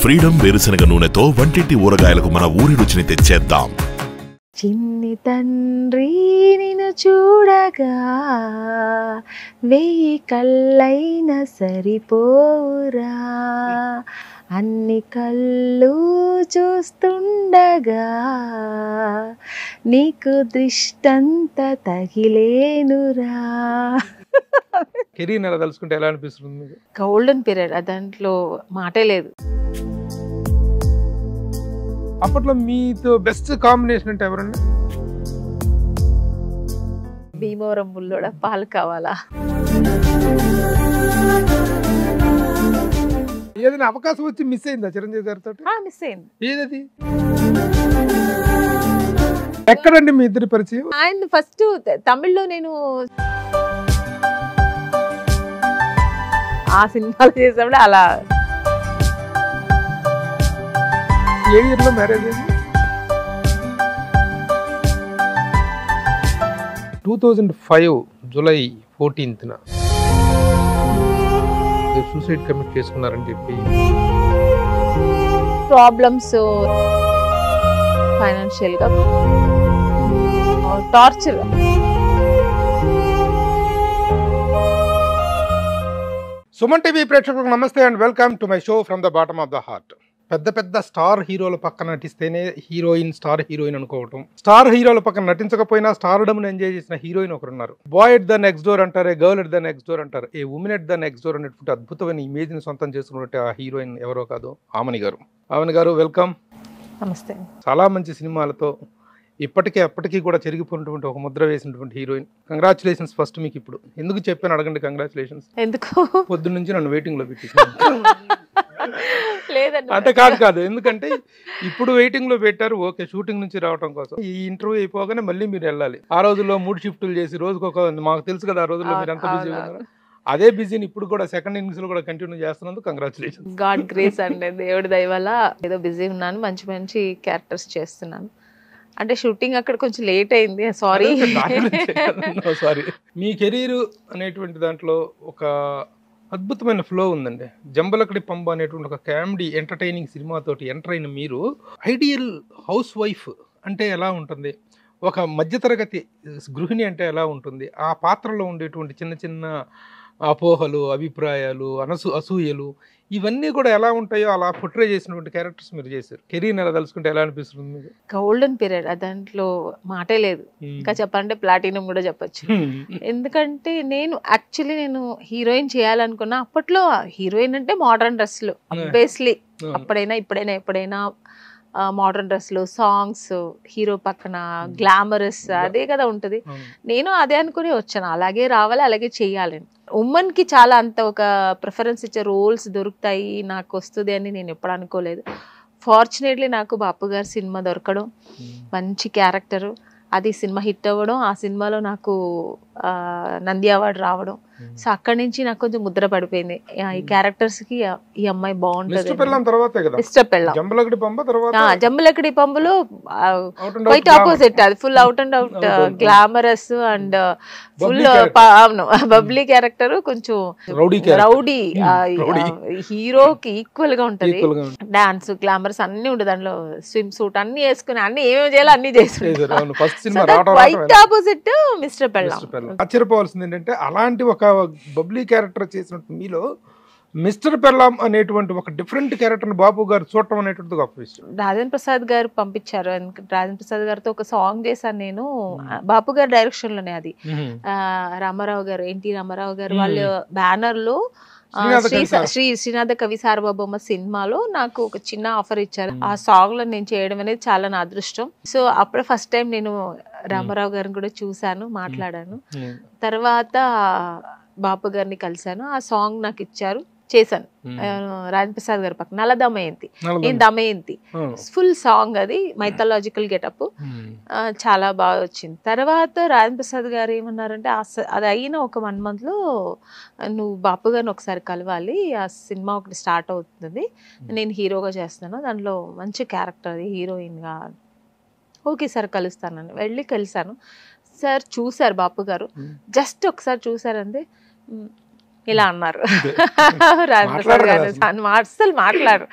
Freedom వేరుశనగ నూనెతో వంటింటి ఊరగాయలకు మన ఊరి రుచిని తెచ్చేద్దాం. చిన్ని తండ్రి నిన్ను చూడగా వెయ్యి కళ్ళైన సరిపోరా, అన్ని కళ్ళు చూస్తుండగా నీకు దృష్టంత తగిలేనురా. కెరీర్ ఎలా తలుచుకుంటే ఎలా అనిపిస్తుంది మీకు? గోల్డెన్ పీరియడ్, దాంట్లో మాటే లేదు. అప్పట్లో మీతో బెస్ట్ కాంబినేషన్ అంటే ఎవరండి? భీమవరం బుల్లోడ పాలు కావాలా. ఏదైనా అవకాశం వచ్చి మిస్ అయిందా చిరంజీవి గారితో? మిస్ అయింది. ఏదది? ఎక్కడండి మీ ఇద్దరి పరిచయం? ఆయన ఫస్ట్ తమిళ్లో నేను ఆ సినిమాలు చేసినప్పుడు అలా. ఏ ఇయర్ లో మ్యారేజ్ అయింది? 2005 జూలై 14న సూసైడ్ కమిట్ చేసుకున్నారని చెప్పి. ప్రాబ్లమ్స్, ఫైనాన్షియల్ గా టార్చర్. సుమన్ టీవీ ప్రేక్షకులకు నమస్తే and welcome to my show from the bottom of the heart. పెద్ద పెద్ద స్టార్ హీరోల పక్కన నటిస్తేనే హీరోయిన్, స్టార్ హీరోయిన్ అనుకోవటం. స్టార్ హీరోల పక్కన నటించకపోయినా స్టార్డమ్ ఎంజాయ్ చేసిన హీరోయిన్ ఒకరున్నారు. Boy at the next door అంటారు, girl at the next door అంటారు. A women at the next door అనేటువంటి అద్భుతమైన ఇమేజ్ ని సొంతం చేసుకున్నట్టు ఆ హీరోయిన్ ఎవరో కాదు, ఆమని గారు. ఆమని గారు, వెల్కమ్. నమస్తే. చాలా మంచి సినిమాలతో అప్పటికీ కూడా చెరిగిపోయినటువంటి ఒక ముద్ర వేసినటువంటి హీరోయిన్. కంగ్రాచులేషన్స్ ఫస్ట్ మీకు. ఇప్పుడు ఎందుకు చెప్పాను అడగండి. కంగ్రాచులేషన్స్. ఎందుకు? పొద్దు నుంచి నన్ను వెయిటింగ్ లో పెట్టి లేదండి, అంటే కాదు, ఎందుకంటే ఇప్పుడు వెయిటింగ్ లో పెట్టారు. ఓకే, షూటింగ్ నుంచి రావడం కోసం. ఈ ఇంటర్వ్యూ అయిపోగానే మళ్ళీ మీరు వెళ్ళాలి. ఆ రోజుల్లో 3 షిఫ్టులు చేసి రోజుకొక, మాకు తెలుసు కదా ఆ రోజుల్లో మీరు ఎంత బిజీ ఉన్నారు. అదే బిజీని ఇప్పుడు కూడా సెకండ్ ఇన్నింగ్స్ లో కూడా కంటిన్యూ చేస్తున్నందుకు కంగ్రాచులేషన్. గాడ్ గ్రేస్ అండి, దేవుడి దయ వల్ల ఏదో బిజీ ఉన్నాను, మంచి మంచి క్యారెక్టర్స్ చేస్తున్నాను. అంటే షూటింగ్ అక్కడ కొంచెం లేట్ అయింది, సారీ. సారీ. మీ కెరీర్ అనేటువంటి దాంట్లో ఒక అద్భుతమైన ఫ్లో ఉందండి. జంబలకడి పంబ అనేటువంటి ఒక కామెడీ ఎంటర్టైనింగ్ సినిమాతోటి ఎంటర్ అయిన మీరు ఐడియల్ హౌస్ వైఫ్ అంటే ఎలా ఉంటుంది, ఒక మధ్యతరగతి గృహిణి అంటే ఎలా ఉంటుంది, ఆ పాత్రలో ఉండేటువంటి చిన్న చిన్న అపోహలు, అభిప్రాయాలు, అసూయలు, ఇవన్నీ కూడా ఎలా ఉంటాయో అలా పోర్ట్రే చేసినటువంటి క్యారెక్టర్స్ మీరు చేశారు. కెరీర్ ఎలా తలుచుకుంటే ఎలా అనిపిస్తుంది మీకు? గోల్డెన్ పీరియడ్, దాంట్లో మాటే లేదు. ఇంకా చెప్పాలంటే ప్లాటినం కూడా చెప్పచ్చు. ఎందుకంటే నేను హీరోయిన్ చేయాలనుకున్నా. అప్పట్లో హీరోయిన్ అంటే మోడర్న్ డ్రెస్లు, ఆబ్వియస్లీ. అప్పుడైనా ఇప్పుడైనా ఎప్పుడైనా మోడర్న్ డ్రెస్లు, సాంగ్స్, హీరో పక్కన గ్లామరస్, అదే కదా ఉంటది. నేను అదే అనుకుని వచ్చాను, అలాగే రావాలి, అలాగే చెయ్యాలని. ఉమెన్ కి చాలా అంత ఒక ప్రిఫరెన్స్ ఇచ్చే రోల్స్ దొరుకుతాయి, నాకు వస్తుంది అని నేను ఎప్పుడు అనుకోలేదు. ఫార్చునేట్లీ నాకు బాపు గారి సినిమా దొరకడం, మంచి క్యారెక్టరు, అది సినిమా హిట్ అవ్వడం, ఆ సినిమాలో నాకు నంది అవార్డు రావడం. సో అక్కడి నుంచి నాకు కొంచెం ముద్ర పడిపోయింది, ఈ క్యారెక్టర్స్ కి ఈ అమ్మాయి బాగుంటుంది. జంబలకడి పంబులో క్వైట్ ఆపోజిట్, అది full out and out glamorous and full bubbly character, కొంచెం రౌడీ, హీరోకి ఈక్వల్ గా ఉంటది. డాన్స్, గ్లామరస్ అన్ని ఉండదు దాంట్లో. స్విమ్ సూట్ అన్ని వేసుకుని అన్ని ఏమేమి చేయాలో అన్ని చేస్తుంటారు. క్వైట్ ఆపోజిట్ మిస్టర్ పెళ్ళాం. ఆశ్చర్యపోవాల్సింది ఏంటంటే అలాంటి ఒక బబ్లీ క్యారెక్టర్ చేసినట్టు మీలో మిస్టర్ పెళ్ళాం అనేటువంటి ఒక డిఫరెంట్ క్యారెక్టర్ బాపు గారు చూడటం అనేటువంటి గొప్ప విషయం. రాజేంద్ర ప్రసాద్ గారు పంపించారు. రాజేంద్ర ప్రసాద్ గారితో ఒక సాంగ్ చేశాను నేను, బాపు గారి డైరెక్షన్ లోనే. అది రామారావు గారు, ఎన్టీ రామారావు గారు వాళ్ళ బ్యానర్ లో శ్రీనాథ కవి సార్వభౌమ సినిమాలో నాకు ఒక చిన్న ఆఫర్ ఇచ్చారు. ఆ సాంగ్ లో నేను చేయడం అనేది చాలా నా అదృష్టం. సో అప్పుడే ఫస్ట్ టైం నేను రామారావు గారిని కూడా చూశాను, మాట్లాడాను. తర్వాత బాపు గారిని కలిశాను, ఆ సాంగ్ నాకు ఇచ్చారు, చేశాను. రాజేంద్ర ప్రసాద్ గారి పక్కన నల్ల దమయంతి, నేను దమయంతి, ఫుల్ సాంగ్, అది మైథలాజికల్ గెటప్, చాలా బాగా వచ్చింది. తర్వాత రాజేంద్ర ప్రసాద్ గారు ఏమన్నారంటే, అది అయిన ఒక 1 month లో నువ్వు బాపు గారిని ఒకసారి కలవాలి, ఆ సినిమా ఒకటి స్టార్ట్ అవుతుంది, నేను హీరోగా చేస్తున్నాను, దాంట్లో మంచి క్యారెక్టర్, అది హీరోయిన్గా. ఓకే సార్ కలుస్తానని వెళ్ళి కలిశాను. సార్ చూశారు బాపు గారు, జస్ట్ ఒకసారి చూసారంటే ఇలా అన్నారు రాజేంద్ర ప్రసాద్ గారు. అస్సలు మాట్లాడరు,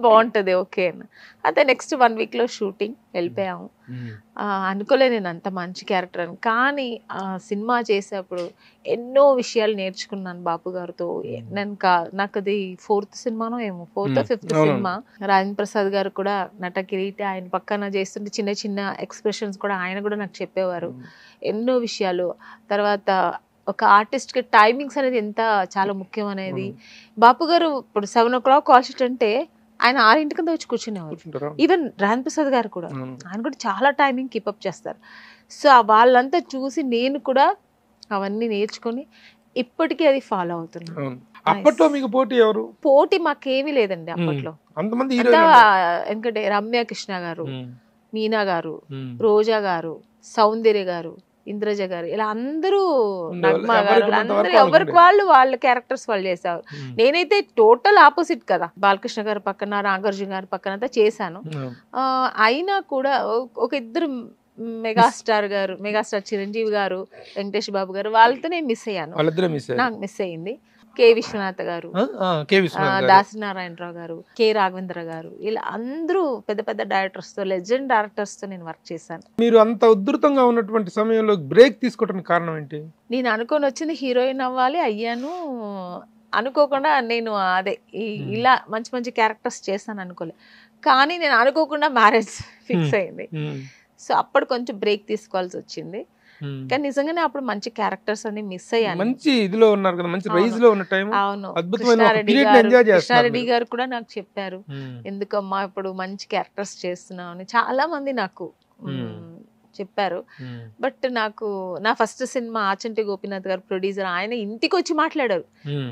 బాగుంటుంది ఓకే అని. అయితే నెక్స్ట్ 1 week లో షూటింగ్ వెళ్ళిపోయాము. అనుకోలే నేను అంత మంచి క్యారెక్టర్ అని. కానీ ఆ సినిమా చేసేప్పుడు ఎన్నో విషయాలు నేర్చుకున్నాను బాపు గారితో. నాకు అది 4th సినిమానో ఏమో, 4th or 5th cinema. Rajendra Prasad గారు కూడా నట కిరీటి ఆయన పక్కన చేస్తుంటే చిన్న చిన్న ఎక్స్ప్రెషన్స్ కూడా ఆయన కూడా నాకు చెప్పేవారు, ఎన్నో విషయాలు. తర్వాత ఒక ఆర్టిస్ట్ కి టైమింగ్స్ అనేది ఎంత చాలా ముఖ్యం అనేది. బాపు గారు ఇప్పుడు 7 o'clock కాల్ షీట్ అంటే ఆయన 6 కింద వచ్చి కూర్చునేవారు. ఈవెన్ రాజేంద్ర ప్రసాద్ గారు కూడా, ఆయన కూడా చాలా టైమింగ్ కీపప్ చేస్తారు. సో వాళ్ళంతా చూసి నేను కూడా అవన్నీ నేర్చుకొని ఇప్పటికీ అది ఫాలో అవుతున్నాను. అప్పట్లో మీకు పోటీ ఎవరు? పోటీ మాకేమీ లేదండి అప్పట్లో. అంతమంది ఎందుకంటే రమ్య కృష్ణ గారు, మీనా గారు, రోజా గారు, సౌందర్య గారు, ఇంద్రజ గారు, ఇలా అందరూ, నగ్మా గారు, అందరూ ఎవరికి వాళ్ళ క్యారెక్టర్స్ వాళ్ళు చేశారు. నేనైతే టోటల్ ఆపోజిట్ కదా. బాలకృష్ణ గారి పక్కన, నాగార్జున గారి పక్కన అంతా చేశాను. అయినా కూడా ఒక ఇద్దరు మెగాస్టార్ చిరంజీవి గారు, వెంకటేష్ బాబు గారు, వాళ్ళతో నేను మిస్ అయ్యాను. నాకు మిస్ అయ్యింది. కె విశ్వనాథ్ గారు, దాసనారాయణరావు గారు, కె రాఘవేంద్ర గారు, ఇలా అందరూ పెద్ద పెద్ద డైరెక్టర్స్ తో, లెజెండ్ డైరెక్టర్స్ తో నేను వర్క్ చేశాను. మీరు అంత ఉధృతంగా ఉన్నటువంటి సమయంలో బ్రేక్ తీసుకోవడానికి కారణం ఏంటి? నేను అనుకొని వచ్చింది హీరోయిన్ అవ్వాలి, అయ్యాను. అనుకోకుండా నేను అదే ఇలా మంచి మంచి క్యారెక్టర్స్ చేస్తాను అనుకోలే. కానీ నేను అనుకోకుండా మ్యారేజ్ ఫిక్స్ అయింది. సో అప్పుడు కొంచెం బ్రేక్ తీసుకోవాల్సి వచ్చింది. కానీ నిజంగానే అప్పుడు మంచి క్యారెక్టర్స్ అన్ని మిస్ అయ్యాను. మంచి ఇదిలో ఉన్నారు కదా, మంచి రైజ్ లో ఉన్న టైం. అవును, కృష్ణారెడ్డి గారు కూడా నాకు చెప్పారు, ఎందుకమ్మా ఇప్పుడు మంచి క్యారెక్టర్స్ చేస్తున్నావు అని చాలా మంది నాకు చెప్పారు. బట్ నాకు నా ఫస్ట్ సినిమా ఆచంటి గోపీనాథ్ గారు ప్రొడ్యూసర్, ఆయన ఇంటికి వచ్చి మాట్లాడారు,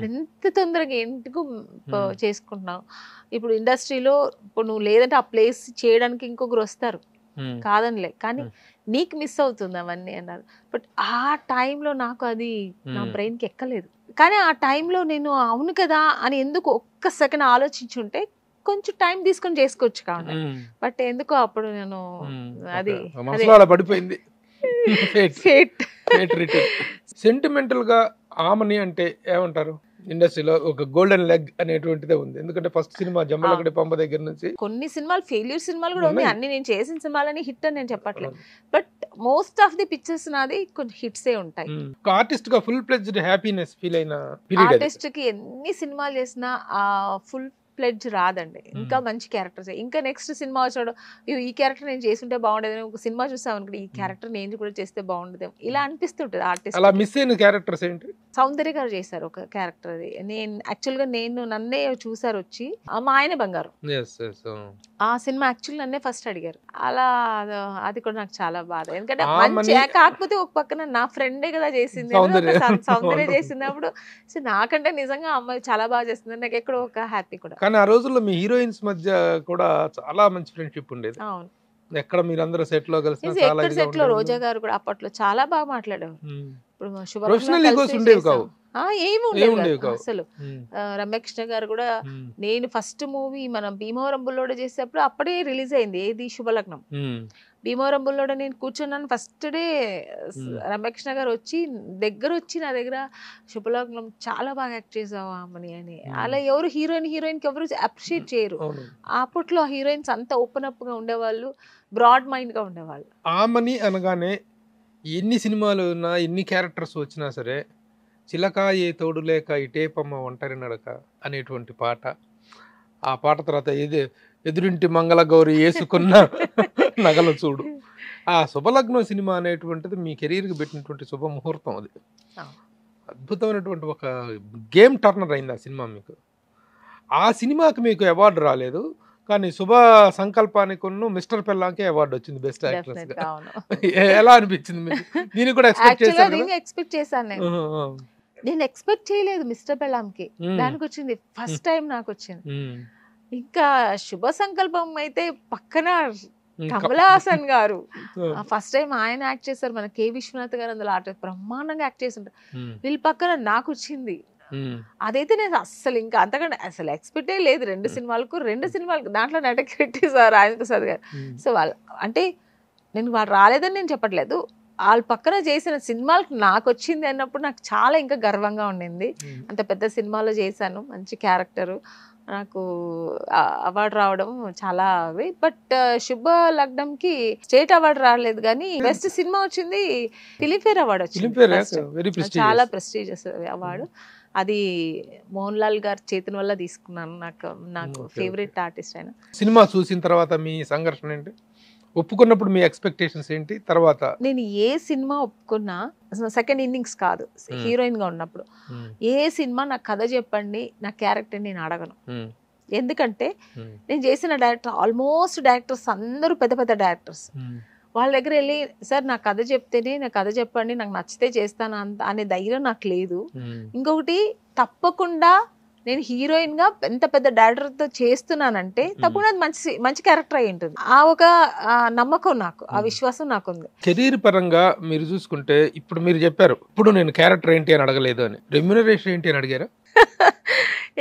ఎంత తొందరగా ఎందుకు చేసుకుంటున్నావు, ఇప్పుడు ఇండస్ట్రీలో ఇప్పుడు నువ్వు లేదంటే ఆ ప్లేస్ చేయడానికి ఇంకొకరు వస్తారు, కాదనిలే, కానీ నీకు మిస్ అవుతుంది అవన్నీ అన్నారు. బట్ ఆ టైంలో నాకు అది నా బ్రెయిన్కి ఎక్కలేదు. కానీ ఆ టైంలో నేను అవును కదా అని ఎందుకు ఒక్క సెకండ్ ఆలోచించుంటే కొంచెం టైం తీసుకొని చేసుకోవచ్చు కావాలి. బట్ ఎందుకో అప్పుడు నేను అది పడిపోయింది. సెంటిమెంటల్ గా ఆమని అంటే ఏమంటారు? ఇండస్ట్రీలో ఒక గోల్డెన్ లెగ్ అనేటువంటిదే ఉంది. ఎందుకంటే ఫస్ట్ సినిమా జంబలకడి పంప దగ్గర నుంచి కొన్ని సినిమాలు ఫెయిల్యూర్ సినిమాలు కూడా ఉన్నాయి. అన్ని నేను చేసిన సినిమాలని హిట్ అని నేను చెప్పట్లేదు, but most of the pictures నాది కొంచెం హిట్సే ఉంటాయి. ఒక ఆర్టిస్ట్ గా ఫుల్ ప్లెడ్జ్డ్ హ్యాపీనెస్ ఫీల్ అయిన ఆర్టిస్ట్ కి ఎన్ని సినిమాలు చేసినా ఆ ఫుల్ ప్లెడ్జ్ రాదండి. ఇంకా మంచి క్యారెక్టర్స్, ఇంకా నెక్స్ట్ సినిమా వచ్చాడు ఈ క్యారెక్టర్ నేను చేస్తుంటే బాగుండేది, ఒక సినిమా చూసాం అనుకుంటే ఈ క్యారెక్టర్ నేను కూడా చేస్తే బాగుండేది, ఇలా అనిపిస్తుంటది ఆర్టిస్ట్. అలా మిస్ అయిన క్యారెక్టర్స్ ఏంటి? సౌందర్య గారు చేశారు ఒక క్యారెక్టర్, అది నేను యాక్చువల్ గా నన్నే చూసారు వచ్చి, మా ఆయన బంగారు ఆ సినిమా యాక్చువల్ నన్నే ఫస్ట్ అడిగారు. అలా అది కూడా నాకు చాలా బాధ, ఎందుకంటే మంచి కాకపోతే ఒక పక్కన నా ఫ్రెండే కదా చేసింది, సౌందర్య చేసినప్పుడు నాకంటే నిజంగా అమ్మాయి చాలా బాగా చేస్తుంది, నాకు ఎక్కడో ఒక హ్యాపీ కూడా. కానీ ఆ రోజుల్లో మీ హీరోయిన్స్ మధ్య కూడా చాలా మంచి ఫ్రెండ్షిప్ ఉండేది. అవును, ఎక్కడ మీరందరూ సెట్ లో కలిసి సెట్ లో రోజా గారు కూడా అప్పట్లో చాలా బాగా మాట్లాడేవారు. ఇప్పుడు ఏమి ఉండేవి అసలు. రమ్యకృష్ణ గారు కూడా, నేను ఫస్ట్ మూవీ మనం భీమవరం బుల్లోడ చేసేటప్పుడు అప్పుడే రిలీజ్ అయింది ఏది శుభలగ్నం. భీమవరం బుల్లోడ నేను కూర్చున్నాను ఫస్ట్ డే, రమ్యకృష్ణ గారు వచ్చి నా దగ్గర శుభలగ్నం చాలా బాగా యాక్ట్ చేసావు అమ్మని అని. అలా ఎవరు హీరోయిన్ కి ఎవరు అప్రిషియేట్ చేయరు. అప్పట్లో హీరోయిన్స్ అంత ఓపెన్ అప్ గా ఉండేవాళ్ళు, బ్రాడ్ మైండ్ గా ఉండేవాళ్ళు. ఆమని అనగానే ఎన్ని సినిమాలు ఉన్నా ఎన్ని క్యారెక్టర్స్ వచ్చినా సరే, చిలక ఏ తోడు లేక ఇటేపమ్మ ఒంటరి నడక అనేటువంటి పాట, ఆ పాట తర్వాత ఎదురింటి మంగళ గౌరి వేసుకున్న నగల చూడు, ఆ శుభలగ్నం సినిమా అనేటువంటిది మీ కెరీర్కి పెట్టినటువంటి శుభముహూర్తం. అది అద్భుతమైనటువంటి ఒక గేమ్ టర్నర్ అయింది ఆ సినిమా మీకు. ఆ సినిమాకి మీకు అవార్డు రాలేదు, కానీ శుభ సంకల్పానికి మిస్టర్ పెల్లాంకి అవార్డు వచ్చింది బెస్ట్ యాక్ట్రెస్ గా. ఎలా అనిపించింది మీకు? దీన్ని కూడా ఎక్స్పెక్ట్ చేశాను నేను ఎక్స్పెక్ట్ చేయలేదు మిస్టర్ పెల్లాంకి, దానికి వచ్చింది ఫస్ట్ టైం నాకు వచ్చింది. ఇంకా శుభ సంకల్పం అయితే పక్కన కమల్ హాసన్ గారు ఫస్ట్ టైం ఆయన యాక్ట్ చేశారు, మన కె విశ్వనాథ్ గారు అందులో ఆర్టిస్ట్ బ్రహ్మాండంగా యాక్ట్ చేస్తుంటారు. వీళ్ళ పక్కన నాకు వచ్చింది, అదైతే నేను అస్సలు ఇంకా అంతకంటే అసలు ఎక్స్పెక్టే లేదు. రెండు సినిమాలకు దాంట్లో నటకి పెట్టేసారు రాజేంద్ర ప్రసాద్ గారు. సో వాళ్ళు అంటే నేను వాళ్ళు రాలేదని నేను చెప్పట్లేదు, వాళ్ళ పక్కన చేసిన సినిమాలకు నాకు వచ్చింది అన్నప్పుడు నాకు చాలా ఇంకా గర్వంగా ఉండింది. అంత పెద్ద సినిమాలో చేశాను, మంచి క్యారెక్టరు, నాకు అవార్డు రావడం చాలా అవి. బట్ శుభ లగ్నంకి స్టేట్ అవార్డు రాలేదు, కానీ బెస్ట్ సినిమా వచ్చింది, ఫిలింఫేర్ అవార్డు వచ్చింది, చాలా ప్రెస్టీజియస్ అవార్డు. అది మోహన్ లాల్ గారి చేతుల వల్ల తీసుకున్నాను. నాకు ఫేవరెట్ ఆర్టిస్ట్ ఆయన. సినిమా చూసిన తర్వాత మీ సంఘర్షణ ఏంటి? ఒప్పుకున్నప్పుడు మీ ఎక్స్పెక్టేషన్స్ ఏంటి? తర్వాత నేను ఏ సినిమా ఒప్పుకున్నా సెకండ్ ఇన్నింగ్స్ కాదు, హీరోయిన్ గా ఉన్నప్పుడు ఏ సినిమా నాకు కథ చెప్పండి, నా క్యారెక్టర్ నేను అడగను. ఎందుకంటే నేను చేసిన డైరెక్టర్ ఆల్మోస్ట్ డైరెక్టర్స్ అందరూ పెద్ద పెద్ద డైరెక్టర్స్, వాళ్ళ దగ్గర వెళ్ళి సార్ నాకు కథ చెప్తేనే, నాకు కథ చెప్పండి, నాకు నచ్చితే చేస్తాను అనే ధైర్యం నాకు లేదు. ఇంకొకటి, తప్పకుండా నేను హీరోయిన్ గా ఎంత పెద్ద డైరెక్టర్ తో చేస్తున్నానంటే తప్పకుండా అది మంచి క్యారెక్టర్ అయి ఉంటుంది. ఆ ఒక నమ్మకం నాకు, ఆ విశ్వాసం నాకు ఉంది. కెరీర్ పరంగా మీరు చూసుకుంటే ఇప్పుడు మీరు చెప్పారు, ఇప్పుడు నేను క్యారెక్టర్ ఏంటి అని అడగలేదు అని, రెమ్యునరేషన్ ఏంటి అని అడిగారా?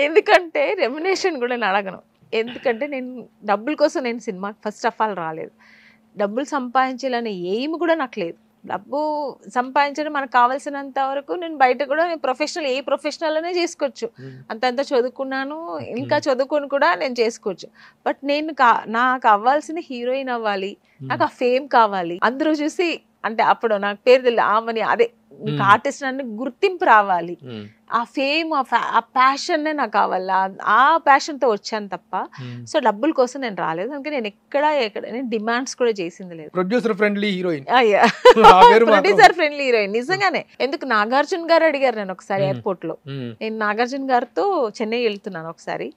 ఎందుకంటే రెమ్యునరేషన్ కూడా నేను అడగను. ఎందుకంటే నేను డబ్బుల కోసం నేను సినిమా ఫస్ట్ ఆఫ్ ఆల్ రాలేదు. డబ్బులు సంపాదించాలనే ఎయిమ్ కూడా నాకు లేదు. డబ్బు సంపాదించడం మనకు కావాల్సినంత వరకు నేను బయట కూడా నేను ప్రొఫెషనల్, ఏ ప్రొఫెషనల్ అనే చేసుకోవచ్చు. అంతంత చదువుకున్నాను, ఇంకా చదువుకొని కూడా నేను చేసుకోవచ్చు. బట్ నాకు అవ్వాల్సిన హీరోయిన్ అవ్వాలి, నాకు ఆ ఫేమ్ కావాలి, అందరూ చూసి అంటే అప్పుడు నాకు పేరు తెలియదు ఆమెని, అదే ఆర్టిస్ట్ అని గుర్తింపు రావాలి, ఆ ఫేమ్, ఆ ప్యాషన్ నాకు కావాలి. ఆ ప్యాషన్ తో వచ్చాను తప్ప సో డబ్బుల కోసం నేను రాలేదు. అందుకే నేను ఎక్కడ నేను డిమాండ్స్ కూడా చేసింది లేదు. Producer friendly heroine, producer friendly heroine నిజంగానే. ఎందుకు నాగార్జున గారు అడిగారు నేను ఒకసారి ఎయిర్పోర్ట్ లో, నేను నాగార్జున గారితో చెన్నై వెళ్తున్నాను ఒకసారి,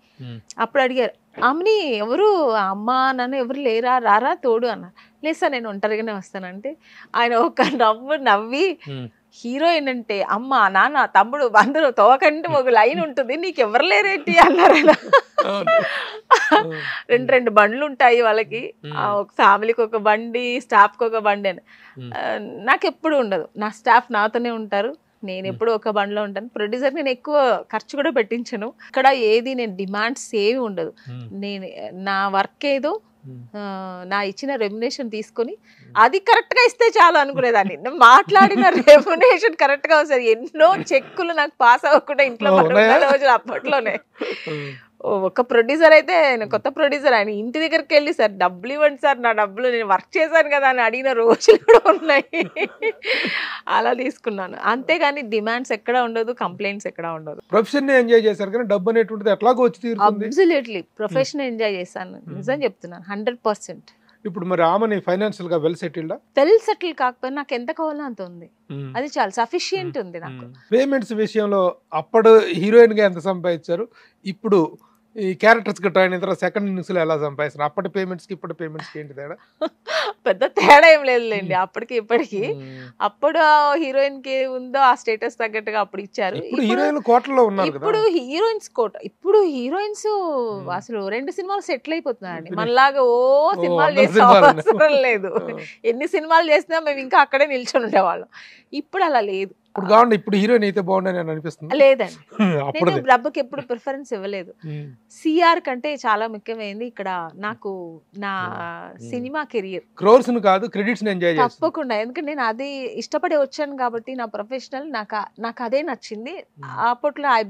అప్పుడు అడిగారు ఆమెని ఎవరు అమ్మ నన్ను ఎవరు లేరా, రారా తోడు అన్నారు. లేదు సార్ నేను ఒంటరిగానే వస్తానంటే ఆయన ఒక నవ్వి హీరోయిన్ అంటే అమ్మ నాన్న తమ్ముడు అందరూ తోకంటే ఒక లైన్ ఉంటుంది, నీకు ఎవరు లేరేంటి అన్నారు ఆయన. రెండు బండ్లు ఉంటాయి వాళ్ళకి, ఒక ఫ్యామిలీకి ఒక బండి, స్టాఫ్ కి ఒక బండి అని. నాకు ఎప్పుడు ఉండదు, నా స్టాఫ్ నాతోనే ఉంటారు, నేను ఎప్పుడు ఒక బండిలో ఉంటాను. ప్రొడ్యూసర్ నేను ఎక్కువ ఖర్చు కూడా పెట్టించను. ఇక్కడ ఏది నేను డిమాండ్స్ ఏమి ఉండదు. నేను నా వర్క్ ఏదో నా ఇచ్చిన రెమ్యునేషన్ తీసుకొని అది కరెక్ట్ గా ఇస్తే చాలు అనుకునేదాన్ని. మాట్లాడిన రెమ్యునేషన్ కరెక్ట్ గా వస్తుంది. ఎన్నో చెక్కులు నాకు పాస్ అవ్వకుండా ఇంట్లో రోజులు అప్పట్లోనే. ఒక ప్రొడ్యూసర్ అయితే, కొత్త ప్రొడ్యూసర్, ఆయన ఇంటి దగ్గరికి వెళ్ళి సార్ డబ్బులు ఇవ్వండి సార్, నా డబ్బులు నేను వర్క్ చేశాను కదా అని అడిగిన రోజులు కూడా ఉన్నాయి. అలా తీసుకున్నాను. అంతేగాని డిమాండ్స్ ఎక్కడ ఉండదు, కంప్లైంట్స్ ఎక్కడ ఉండదు. ప్రొఫెషన్ ఎంజాయ్ చేశారు కానీ డబ్బు అనేటువంటిది ఎట్లాగో వచ్చి తీరుతుంది. అబ్సల్యూట్లీ ప్రొఫెషన్ ఎంజాయ్ చేశాను, నిజం చెప్తున్నాను, 100%. ఇప్పుడు మరి ఆమెని ఫైనాన్షియల్ గా వెల్ సెటిల్ కాకపోతే నాకు ఎంత కావాలో అంత ఉంది, అది చాలా సఫిషియంట్ ఉంది నాకు. పేమెంట్స్ విషయంలో అప్పుడు హీరోయిన్ గా ఎంత సంపాదించారు, ఇప్పుడు ఈ క్యారెక్టర్స్ కి ట్రైన్ అయిన తర్వాత సెకండ్ ఇన్నింగ్స్ లో ఎలా సంపాదిస్తారు? అప్పటి పేమెంట్స్ కి ఇప్పటి పేమెంట్స్ కి ఏంటి తేడా? పెద్ద తేడా ఏం లేదులేండి అప్పటికి ఇప్పటికి. అప్పుడు హీరోయిన్ కి ఉందో ఆ స్టేటస్ తగ్గట్టుగా అప్పుడు ఇచ్చారు. ఇప్పుడు హీరోయిన్ కోటలో ఉన్నారు కదా. ఇప్పుడు హీరోయిన్స్ కోట, ఇప్పుడు హీరోయిన్స్ అసలు 2 సినిమాలు సెటిల్ అయిపోతున్నారండి. మనలాగా ఓ సినిమాలు చేసే అవసరం లేదు. ఎన్ని సినిమాలు చేసినా మేము ఇంకా అక్కడే నిల్చొని ఉండేవాళ్ళం. ఇప్పుడు అలా లేదు. ఇప్పుడు హీరోయిన్ అయితే బాగుండని అనిపిస్తుంది. లేదండి, నేను డబ్బుకి ఎప్పుడు ప్రిఫరెన్స్ ఇవ్వలేదు. సిఆర్ కంటే చాలా ముఖ్యమైనది ఇక్కడ నాకు నా సినిమా కెరియర్. క్రోర్స్ కాదు, క్రెడిట్స్ ఎంజాయ్ చేస్తాను తప్పకుండా. ఎందుకంటే నేను అది ఇష్టపడి వచ్చాను కాబట్టి నా ప్రొఫెషనల్ నాకు అదే నచ్చింది. అప్పట్లో ఐ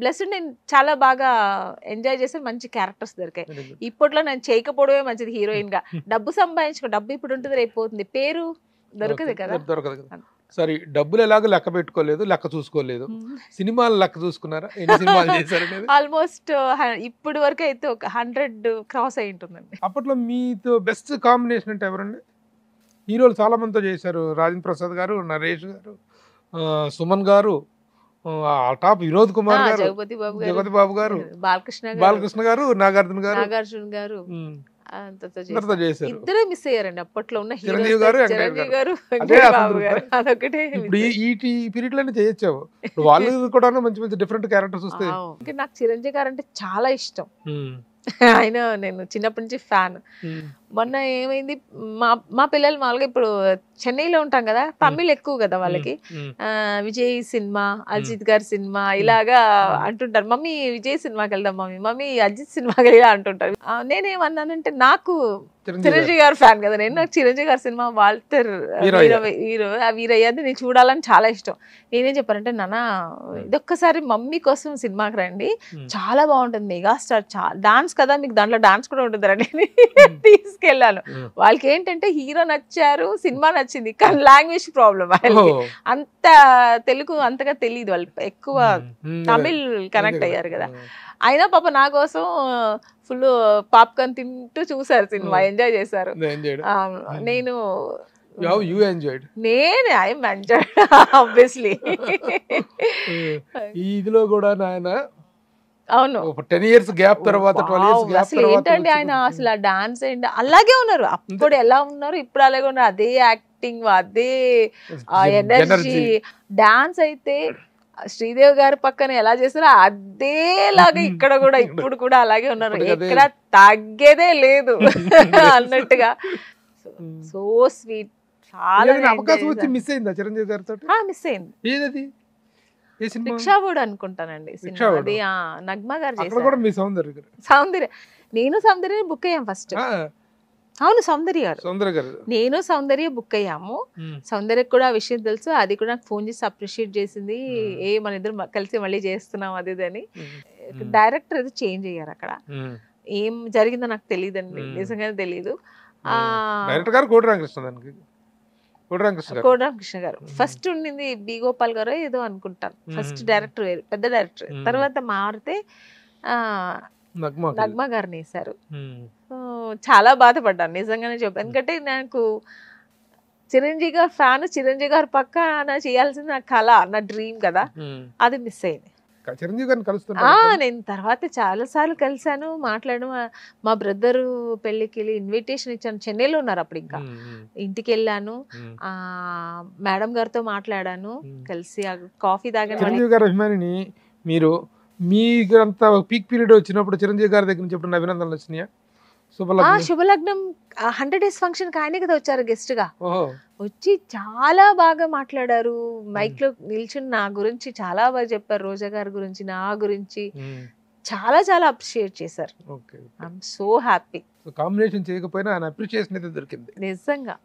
బ్లెస్డ్ నేను చాలా బాగా ఎంజాయ్ చేసి మంచి క్యారెక్టర్స్ దొరికాయి. ఇప్పట్లో నేను చేయకపోవడమే మంచిది హీరోయిన్ గా. డబ్బు సంపాదించుకో, డబ్బు ఇప్పుడు ఉంటుంది రేపు పోతుంది, పేరు దొరకదు కదా. సరే, డబ్బులు ఎలాగో లెక్క పెట్టుకోలేదు, లెక్క చూసుకోలేదు. సినిమాలు లెక్క చూసుకున్నారా? ఎన్ని సినిమాలు చేశారు? ఆల్మోస్ట్ ఇప్పుడు వరకు అయితే ఒక 100 క్రాస్ అయి ఉంటుందండి. అప్పట్లో మీతో బెస్ట్ కాంబినేషన్ అంటే ఎవరండి? హీరోలు చాలా మందితో చేశారు. రాజేంద్ర ప్రసాద్ గారు, నరేష్ గారు, సుమన్ గారు, టాప్ వినోద్ కుమార్ గారు, జగపతి బాబు గారు, బాలకృష్ణ గారు, నాగార్జున గారు ఇద్దరే మిస్ అయ్యారండి అప్పట్లో ఉన్న చిరంజీవి గారు. అదొకటే. ఇప్పుడు ఈ పీరియడ్ లోనే చేయొచ్చావు, వాళ్ళు కూడా మంచి మంచి డిఫరెంట్ క్యారెక్టర్స్ వస్తాయి. నాకు చిరంజీవి గారు అంటే చాలా ఇష్టం. ఆయన నేను చిన్నప్పటి నుంచి ఫ్యాన్. మొన్న ఏమైంది, మా పిల్లలు మామూలుగా ఇప్పుడు చెన్నైలో ఉంటాం కదా, తమిళ్ ఎక్కువ కదా వాళ్ళకి. విజయ్ సినిమా, అజిత్ గారి సినిమా ఇలాగా అంటుంటారు. మమ్మీ విజయ్ సినిమాకి వెళ్దాం, మమ్మీ అజిత్ సినిమాకి వెళ్దా అంటుంటారు. నేనేమన్నానంటే నాకు చిరంజీవి గారు ఫ్యాన్ కదా నేను. నాకు చిరంజీవి గారి సినిమా వాల్టర్ వీరయ్య అది నేను చూడాలని చాలా ఇష్టం. నేనేం చెప్పానంటే నాన్న ఇదొక్కసారి మమ్మీ కోసం సినిమాకి రండి, చాలా బాగుంటుంది, మెగాస్టార్ డాన్స్ కదా మీకు దాంట్లో డాన్స్ కూడా ఉంటుంది రండి తీసుకెళ్ళాను. వాళ్ళకి ఏంటంటే హీరో నచ్చారు, సినిమా నచ్చింది, కానీ లాంగ్వేజ్ ప్రాబ్లం. వాళ్ళకి అంత తెలుగు అంతగా తెలియదు, వాళ్ళు ఎక్కువ తమిళ్ కనెక్ట్ అయ్యారు కదా. అయినా పాప నా కోసం ఫుల్ పాప్కార్న్ తింటూ చూసారు సినిమా, ఎంజాయ్ చేశారు. నేను ఐఎమ్ ఎంజాయ్డ్ ఆబ్వియస్లీ. ఇదిలో కూడా నాయన అవును 10 years గ్యాప్ తర్వాత 12 years గ్యాప్ అసలు ఏంటంటే ఆయన అసలు డాన్స్ ఏంటి అలాగే ఉన్నారు, అప్పుడు ఎలా ఉన్నారు ఇప్పుడు అలాగే ఉన్నారు, అదే యాక్టింగ్, అదే ఎనర్జీ. డాన్స్ అయితే శ్రీదేవి గారి పక్కన ఎలా చేస్తారో అదేలాగా ఇక్కడ కూడా ఇప్పుడు కూడా అలాగే ఉన్నారు, ఎక్కడ తగ్గేదే లేదు అన్నట్టుగా. So sweet. చాలా అవకాశం వచ్చి మిస్ అయిందా చిరంజీవి గారితో? మిస్ అయింది. ఏదది? భిక్షావుడు అనుకుంటానండి అది. నగ్మా గారు చేశారు. సౌందర్య నేను సౌందర్య బుక్ అయ్యాం ఫస్ట్. అవును సౌందర్య గారు నేను సౌందర్య బుక్ అయ్యాము. సౌందర్య కూడా ఆ విషయం తెలుసు, అది కూడా నాకు ఫోన్ చేసి అప్రిషియేట్ చేసింది, మన ఇద్దరు కలిసి మళ్ళీ చేస్తున్నాం అది అని. డైరెక్టర్ అది చేంజ్ అయ్యారు అక్కడ, ఏం జరిగిందో నాకు తెలియదండి, నిజంగానే తెలీదు. కోటరామకృష్ణ గారు ఫస్ట్ ఉండింది, బి గోపాల్ గారు ఏదో అనుకుంటాను ఫస్ట్ డైరెక్టర్, వేరు పెద్ద డైరెక్టర్. తర్వాత మారితే నగ్మా గారిని వేశారు. చాలా బాధపడ్డాను నిజంగానే చెప్పాను, ఎందుకంటే నాకు చిరంజీవి గారు ఫ్యాన్, చిరంజీవి గారు పక్క చేయాల్సింది నా కళ, నా డ్రీమ్ కదా, అది మిస్ అయింది. నేను తర్వాత చాలా సార్లు కలిసాను, మాట్లాడను. మా బ్రదరు పెళ్లికి ఇన్విటేషన్ ఇచ్చాను, చెన్నైలో ఉన్నారు అప్పుడు, ఇంకా ఇంటికి వెళ్ళాను, మేడం గారితో మాట్లాడాను, కలిసి కాఫీ తాగాను. చిరంజీవి గారి అభిమానిని మీరు, మీకంతా పీక్ పీరియడ్ వచ్చినప్పుడు చిరంజీవి గారి దగ్గర నుంచి ఎప్పుడు అభినందనలు వచ్చినాయా? శుభలగ్నం 100 days ఫంక్షన్ ఆయనే కదా వచ్చారు గెస్ట్ గా, వచ్చి చాలా బాగా మాట్లాడారు, మైక్ లో నిల్చుని నా గురించి చాలా బాగా చెప్పారు, రోజా గారి గురించి, నా గురించి చాలా చాలా అప్రిషియేట్ చేశారు. I'm so happy. కాంబినేషన్ చేయకపోయినా ఆయన అప్రిషియేషన్ అయితే దొరికింది నిజంగా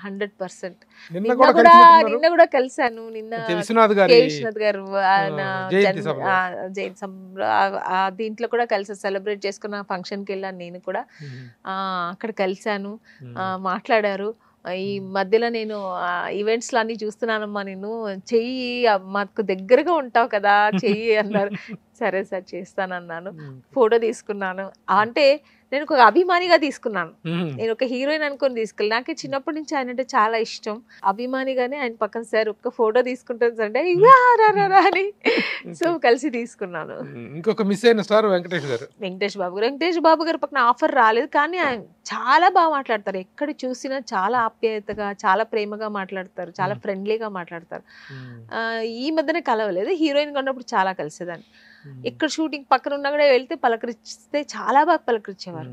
100%. నిన్న కూడా కలిసాను, నిన్న విశ్వనాథ్ గారు జైన్ దీంట్లో కూడా కలిసి సెలబ్రేట్ చేసుకున్న ఫంక్షన్ కి వెళ్ళాను నేను కూడా, అక్కడ కలిసాను, మాట్లాడారు. ఈ మధ్యలో నేను ఈవెంట్స్ లో అన్ని చూస్తున్నానమ్మా, నేను చెయ్యి మాకు దగ్గరగా ఉంటావు కదా చెయ్యి అన్నారు. సరే సార్ చేస్తానన్నాను, ఫోటో తీసుకున్నాను. అంటే నేను ఒక అభిమానిగా తీసుకున్నాను, నేను ఒక హీరోయిన్ అనుకొని తీసుకెళ్ళి, నాకు చిన్నప్పటి నుంచి ఆయన అంటే చాలా ఇష్టం, అభిమానిగానే ఆయన పక్కన సార్ ఒక్క ఫోటో తీసుకుంటాను అంటే అని, సో కలిసి తీసుకున్నాను. ఇంకొక మిస్ అయిన స్టార్ వెంకటేష్ బాబు గారు పక్కన ఆఫర్ రాలేదు, కానీ ఆయన చాలా బాగా మాట్లాడతారు, ఎక్కడ చూసినా చాలా ఆప్యాయతగా, చాలా ప్రేమగా మాట్లాడతారు, చాలా ఫ్రెండ్లీగా మాట్లాడతారు. ఈ మధ్యనే కలవలేదు, హీరోయిన్ గా ఉన్నప్పుడు చాలా కలిసేదాన్ని, ఇక్కడ షూటింగ్ పక్కన ఉన్నా కూడా వెళ్తే పలకరిస్తే చాలా బాగా పలకరించేవారు,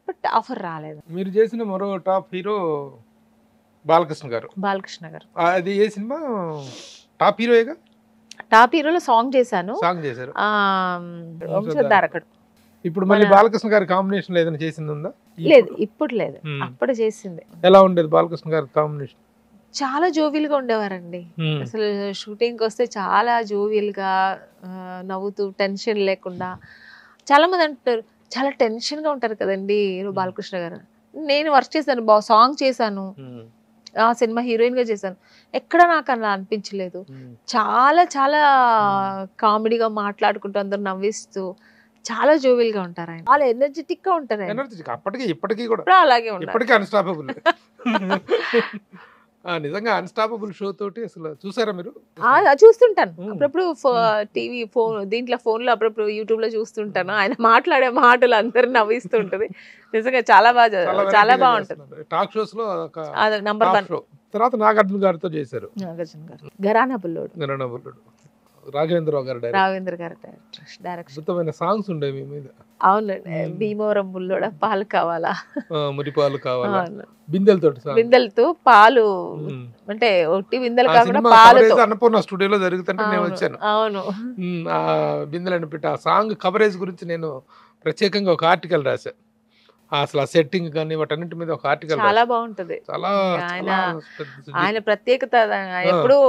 బట్ ఆఫర్ రాలేదు. మీరు చేసిన మరో టాప్ హీరో బాలకృష్ణ గారు. అది ఏ సినిమా? టాప్ హీరోయేగా? టాప్ హీరోలో సాంగ్ చేశాను. ఇప్పుడు మళ్ళీ బాలకృష్ణ గారి కాంబినేషన్ ఏదైనా చేసింది ఉందా? లేదు, ఇప్పుడు లేదు, అప్పుడు చేసింది. ఎలా ఉండేది బాలకృష్ణ గారి కాంబినేషన్? చాలా జోవియల్ గా ఉండేవారండి, అసలు షూటింగ్ కి వస్తే చాలా జోవియల్ గా నవ్వుతూ, టెన్షన్ లేకుండా. చాలా మంది అంటారు చాలా టెన్షన్ గా ఉంటారు కదండి బాలకృష్ణ గారు. నేను వర్క్ చేశాను, సాంగ్ చేశాను, ఆ సినిమా హీరోయిన్ గా చేశాను, ఎక్కడ నాకు అలా అనిపించలేదు. చాలా చాలా కామెడీగా మాట్లాడుకుంటూ, అందరు నవ్విస్తూ, చాలా జోవియల్ గా ఉంటారు ఆయన, చాలా ఎనర్జెటిక్ గా ఉంటారు ఆయన. ఇప్పటికీ కూడా అలాగే ఉంటారు, అన్స్టాపబుల్. నిజంగా అన్స్టాపబుల్ షో తోటి అసలు చూసారా మీరు? చూస్తుంటాను అప్పుడప్పుడు, టీవీ ఫోన్ దీంట్లో ఫోన్ లో అప్పుడప్పుడు యూట్యూబ్ లో చూస్తుంటాను. ఆయన మాట్లాడే మాటలు అందరు నవ్విస్తుంటది, నిజంగా చాలా బాగుంటుంది. టాక్ షోస్ లో నంబర్ 1. తర్వాత నాగార్జున గారితో చేశారు, ఘరానా బుల్లోడు, రాఘవేంద్రరావు గారు డైరెక్టర్. అద్భుతమైన సాంగ్స్ ఉండే మీ మీద. అవునండి, భీమవరం బుల్లోడ, పాలు కావాలా, మురిపాలు కావాలా, బిందెలతో పాలు, అంటే ఒట్టి బిందెలు కాకుండా పాలతో. అన్నపూర్ణ స్టూడియోలో జరుగుతుంటే నేను వచ్చాను. అవును, ఆ బిందెలను పెట్టి ఆ సాంగ్ కవరేజ్ గురించి నేను ప్రత్యేకంగా ఒక ఆర్టికల్ రాశాను. అసలు ఆ సెట్టింగ్ కానీ వాటన్నిటి మీద ఒక ఆర్టికల్ చాలా బాగుంటది. చాలా ఆయన ప్రత్యేకత ఎప్పుడు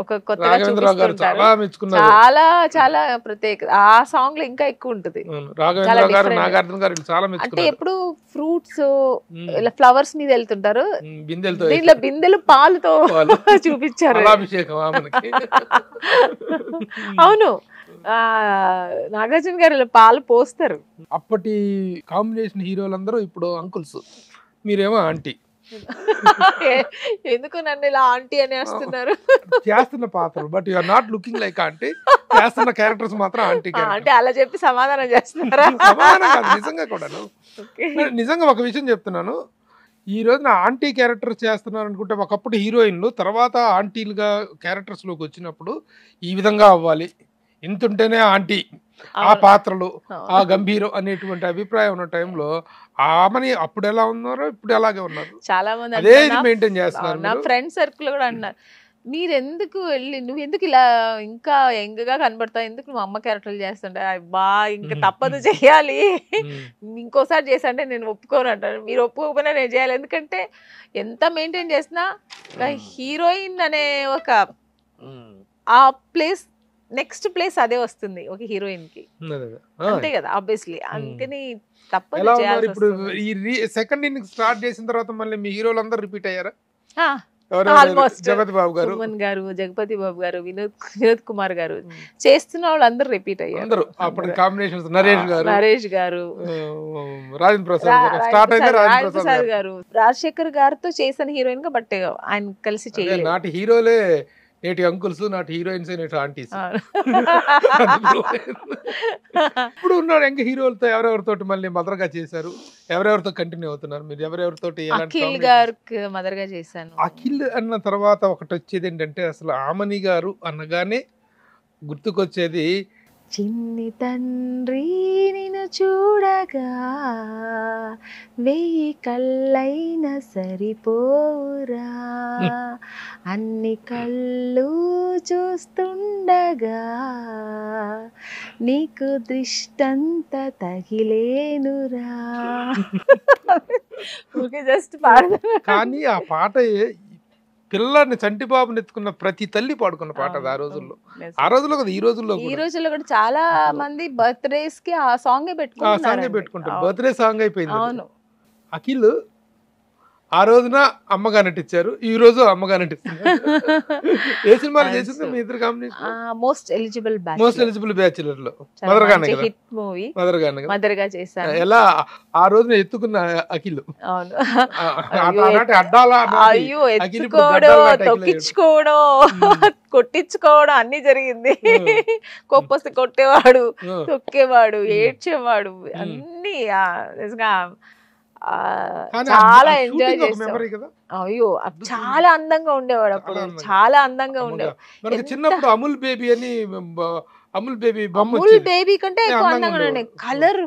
ఒక కొత్తగా రాఘవేంద్రరావు గారు చూపిస్తుంటారు. చాలా మెచ్చుకున్నారు. చాలా చాలా ప్రత్యేకత. ఆ సాంగ్ లో ఇంకా ఎక్కువ ఉంటది. రాఘవేంద్రరావు గారు, నాగార్జున గారు చాలా అంటే మెచ్చుకున్నారు. ఎప్పుడు ఫ్రూట్స్ ఇలా ఫ్లవర్స్ మీద వెళ్తుంటారు, బిందెలతో దీంట్లో బిందెలు పాలుతో చూపించారు. అభిషేకం ఆమెకి. అవును, నాగార్జున గారు ఇలా పాలు పోస్తారు. అప్పటి కాంబినేషన్ హీరోలందరూ ఇప్పుడు అంకుల్స్, మీరేమో ఆంటీ. ఎందుకు నన్ను ఇలా ఆంటీ అని వస్తున్నారు? చేస్తున్న పాత్రలు but you are not looking like aunty, చేస్తున్న క్యారెక్టర్స్ మాత్రం ఆంటీ. అంటే అలా చెప్పి సమాధానం చేస్తున్నారా? సమాధానం కాదు, నిజంగా కూడాను. నిజంగా ఒక విషయం చెప్తున్నాను, ఈ రోజున ఆంటీ క్యారెక్టర్ చేస్తున్నారు అనుకుంటే ఒకప్పుడు హీరోయిన్లు తర్వాత ఆంటీలుగా క్యారెక్టర్స్ లోకి వచ్చినప్పుడు ఈ విధంగా అవ్వాలి, ఇంతుంటేనే ఆంటీ, ఆ పాత్రలు ఆ గంభీరం అనేటువంటి అభిప్రాయం ఉన్న టైంలో ఆమెని అప్పుడు ఎలా ఉన్నారో ఇప్పుడు అలాగే ఉన్నారు. చాలా మంది అదే మెయింటైన్ చేస్తున్నారు. నా ఫ్రెండ్ సర్కిల్ కూడా అన్నారు, మీరెందుకు వెళ్ళి నువ్వు ఎందుకు ఇలా ఇంకా యంగ్ గా కనబడతావు, ఎందుకు నువ్వు అమ్మ క్యారెక్టర్లు చేస్తుంటా, బా ఇంకా తప్పదు చెయ్యాలి, ఇంకోసారి చేసంటే నేను ఒప్పుకోను అంటాను. మీరు ఒప్పుకోకపోయినా నేను చేయాలి, ఎందుకంటే ఎంత మెయింటైన్ చేసినా హీరోయిన్ అనే ఒక ఆ ప్లేస్ నెక్స్ట్ ప్లేస్ అదే వస్తుంది ఒక హీరోయిన్ కి, అంతే కదా ఆబ్వియస్లీ. అందుకని తప్పదు చేయాలి. ఇప్పుడు ఈ సెకండ్ ఇన్నింగ్స్ స్టార్ట్ చేసిన తర్వాత మళ్ళీ మీ హీరోలు అందరూ రిపీట్ అయ్యారా? ఆల్మోస్ట్ జగపతి బాబు గారు, సుమన్ గారు, జగపతి బాబు గారు, వినోద్ కుమార్ గారు, చేస్తున్న వాళ్ళు అందరూ రిపీట్ అయ్యారు. అప్పటి కాంబినేషన్స్ నరేష్ గారు, రాజేంద్ర ప్రసాద్ గారు, రాజశేఖర్ గారితో చేసిన హీరోయిన్ గా, బట్ ఆయన కలిసి చేయలేదు. నాటి హీరోలే నేటి అంకుల్స్, నాటి హీరోయిన్స్, నేటి ఆంటీస్. ఇప్పుడు ఉన్నాడు ఇంకా హీరోలతో ఎవరెవరితో మళ్ళీ మదర్గా చేశారు, ఎవరెవరితో కంటిన్యూ అవుతున్నారు మీరు? ఎవరెవరితో? అఖిల్ గారికి మదర్గా చేశాను. అఖిల్ అన్న తర్వాత ఒకటి వచ్చేది ఏంటంటే అసలు ఆమని గారు అనగానే గుర్తుకొచ్చేది చిన్ని తండ్రి నిన్ను చూడగా వెయ్యి కళ్ళైన సరిపోరా, అన్ని కళ్ళు చూస్తుండగా నీకు దృష్టంత తగిలేనురా. జస్ట్ కానీ ఆ పాట పిల్లాడిని చంటిబాబుని ఎత్తుకున్న ప్రతి తల్లి పాడుకున్న పాట అది. ఆ రోజుల్లో కదా, ఈ రోజుల్లో కూడా చాలా మంది బర్త్డేస్ కి ఆ సాంగే పెట్టుకుంటారు. బర్త్డే సాంగ్ అయిపోయింది. అవును, అఖిల్ ఆ రోజున అమ్మగా నటించారు, ఈ రోజు అమ్మగా నటిస్తున్నారు. ఏ సినిమాలు చేసింది మీ ఇద్దరు కాంబినేషన్? మోస్ట్ ఎలిజిబుల్ బ్యాచులర్ లో హిట్ మూవీ మదర్గా చేశాను. ఎలా ఆ రోజున ఎత్తుకున్న అఖిల్, అయ్యో ఎత్తుకోవడం, తొక్కించుకోవడం, కొట్టించుకోవడం అన్ని జరిగింది. కొప్పొస్తే కొట్టేవాడు, తొక్కేవాడు, ఏడ్చేవాడు, అన్ని చాలా ఎంజాయ్ చేస్తాం. అయ్యో చాలా అందంగా ఉండేవాడు అప్పుడు, చాలా అందంగా ఉండేవాడు. చిన్నప్పుడు అమూల్ బేబీ అని, అమూల్ బేబీ కంటే ఎక్కువ అందంగా ఉండే. కలర్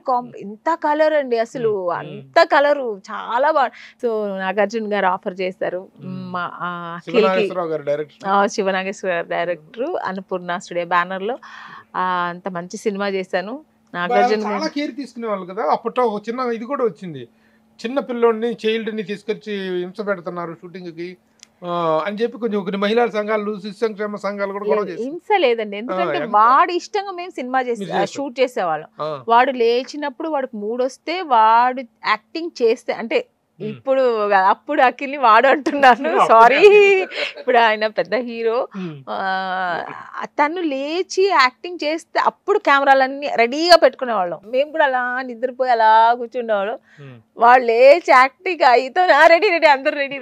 ఎంత కలర్ అండి అసలు, అంత కలరు చాలా బాగా. సో నాగార్జున గారు ఆఫర్ చేస్తారు, శివనాగేశ్వర గారు డైరెక్టర్, అన్నపూర్ణ స్టూడియో బ్యానర్ లో అంత మంచి సినిమా చేశాను. నాగార్జున చాలా కేర్ తీసుకునే వాళ్ళు కదా. అప్పట్లో ఒక చిన్న ఇది కూడా వచ్చింది, చిన్న పిల్లోడిని చైల్డ్ ని తీసుకొచ్చి హింస పెడుతున్నారు షూటింగ్ కి అని చెప్పి కొన్ని మహిళా సంఘాలు, శిశు సంక్షేమ సంఘాలు కూడా హింస లేదండి. ఎందుకంటే వాడు ఇష్టంగా మేము సినిమా షూట్ చేసేవాళ్ళం. వాడు లేచినప్పుడు వాడికి మూడ్ వస్తే వాడు యాక్టింగ్ చేస్తే, అంటే ఇప్పుడు అప్పుడు అఖిల్ని వాడు అంటున్నాను, సారీ, ఇప్పుడు ఆయన పెద్ద హీరో, తను లేచి యాక్టింగ్ చేస్తే అప్పుడు కెమెరాలన్నీ రెడీగా పెట్టుకునేవాళ్ళం. మేము కూడా అలా నిద్రపోయి అలా కూర్చుండేవాళ్ళం. వాళ్ళు లేచి యాక్టింగ్ అయితే రెడీ అందరు రెడీ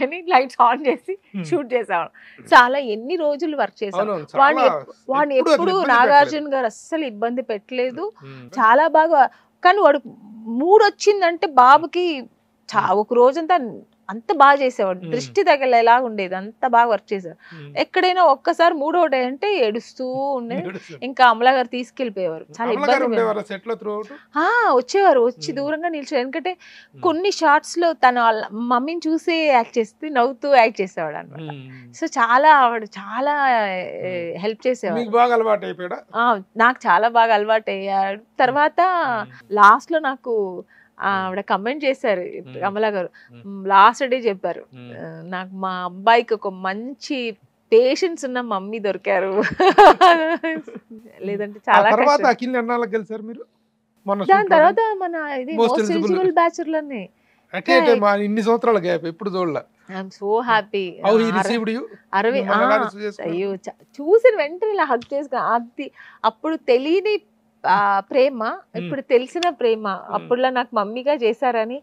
అని లైట్స్ ఆన్ చేసి షూట్ చేసేవాళ్ళం. చాలా ఎన్ని రోజులు వర్క్ చేసాం. వాడిని ఎప్పుడు నాగార్జున గారు అస్సలు ఇబ్బంది పెట్టలేదు, చాలా బాగా. కానీ వాడు మూడ్ వచ్చిందంటే బాబుకి ఒక రోజంతా అంత బాగా చేసేవాడు, దృష్టి తగిలేలా ఉండేది, అంత బాగా వర్క్ చేసేవాడు. ఎక్కడైనా ఒక్కసారి మూడో డే అంటే ఏడుస్తూ ఉండేది. ఇంకా అమలా గారు తీసుకెళ్లిపోయేవారు, చాలా ఇబ్బంది. వచ్చేవారు, వచ్చి దూరంగా నిల్చోరు. ఎందుకంటే కొన్ని షార్ట్స్ లో తన మమ్మీని చూసి యాక్ట్ చేస్తే నవ్వుతూ యాక్ట్ చేసేవాడు అనమాట. సో చాలా ఆవిడ చాలా హెల్ప్ చేసేవాడు. నాకు చాలా బాగా అలవాటు అయ్యాడు. తర్వాత లాస్ట్ లో నాకు ఆవిడ కమెంట్ చేశారు కమలా గారు, లాస్ట్ డే చెప్పారు, నాకు మా అబ్బాయికి ఒక మంచి పేషెన్స్ ఉన్న మమ్మీ దొరికారు. లేదంటే చాలా తర్వాత అఖిల్ ఎన్నాళ్ళకి గెలిచారు మీరు? దాని తర్వాత మన ఇది మోస్ట్ ఎలిజిబుల్ బ్యాచులర్ని ఇన్ని సంవత్సరాల గ్యాప్ ఎప్పుడు చూడలే. I'm so happy. అయ్యో చూసిన వెంటనే ఇలా హగ్ చేసుకుని, అది అప్పుడు తెలియని ప్రేమ ఇప్పుడు తెలిసిన ప్రేమ. అప్పుడులా నాకు మమ్మీగా చేశారని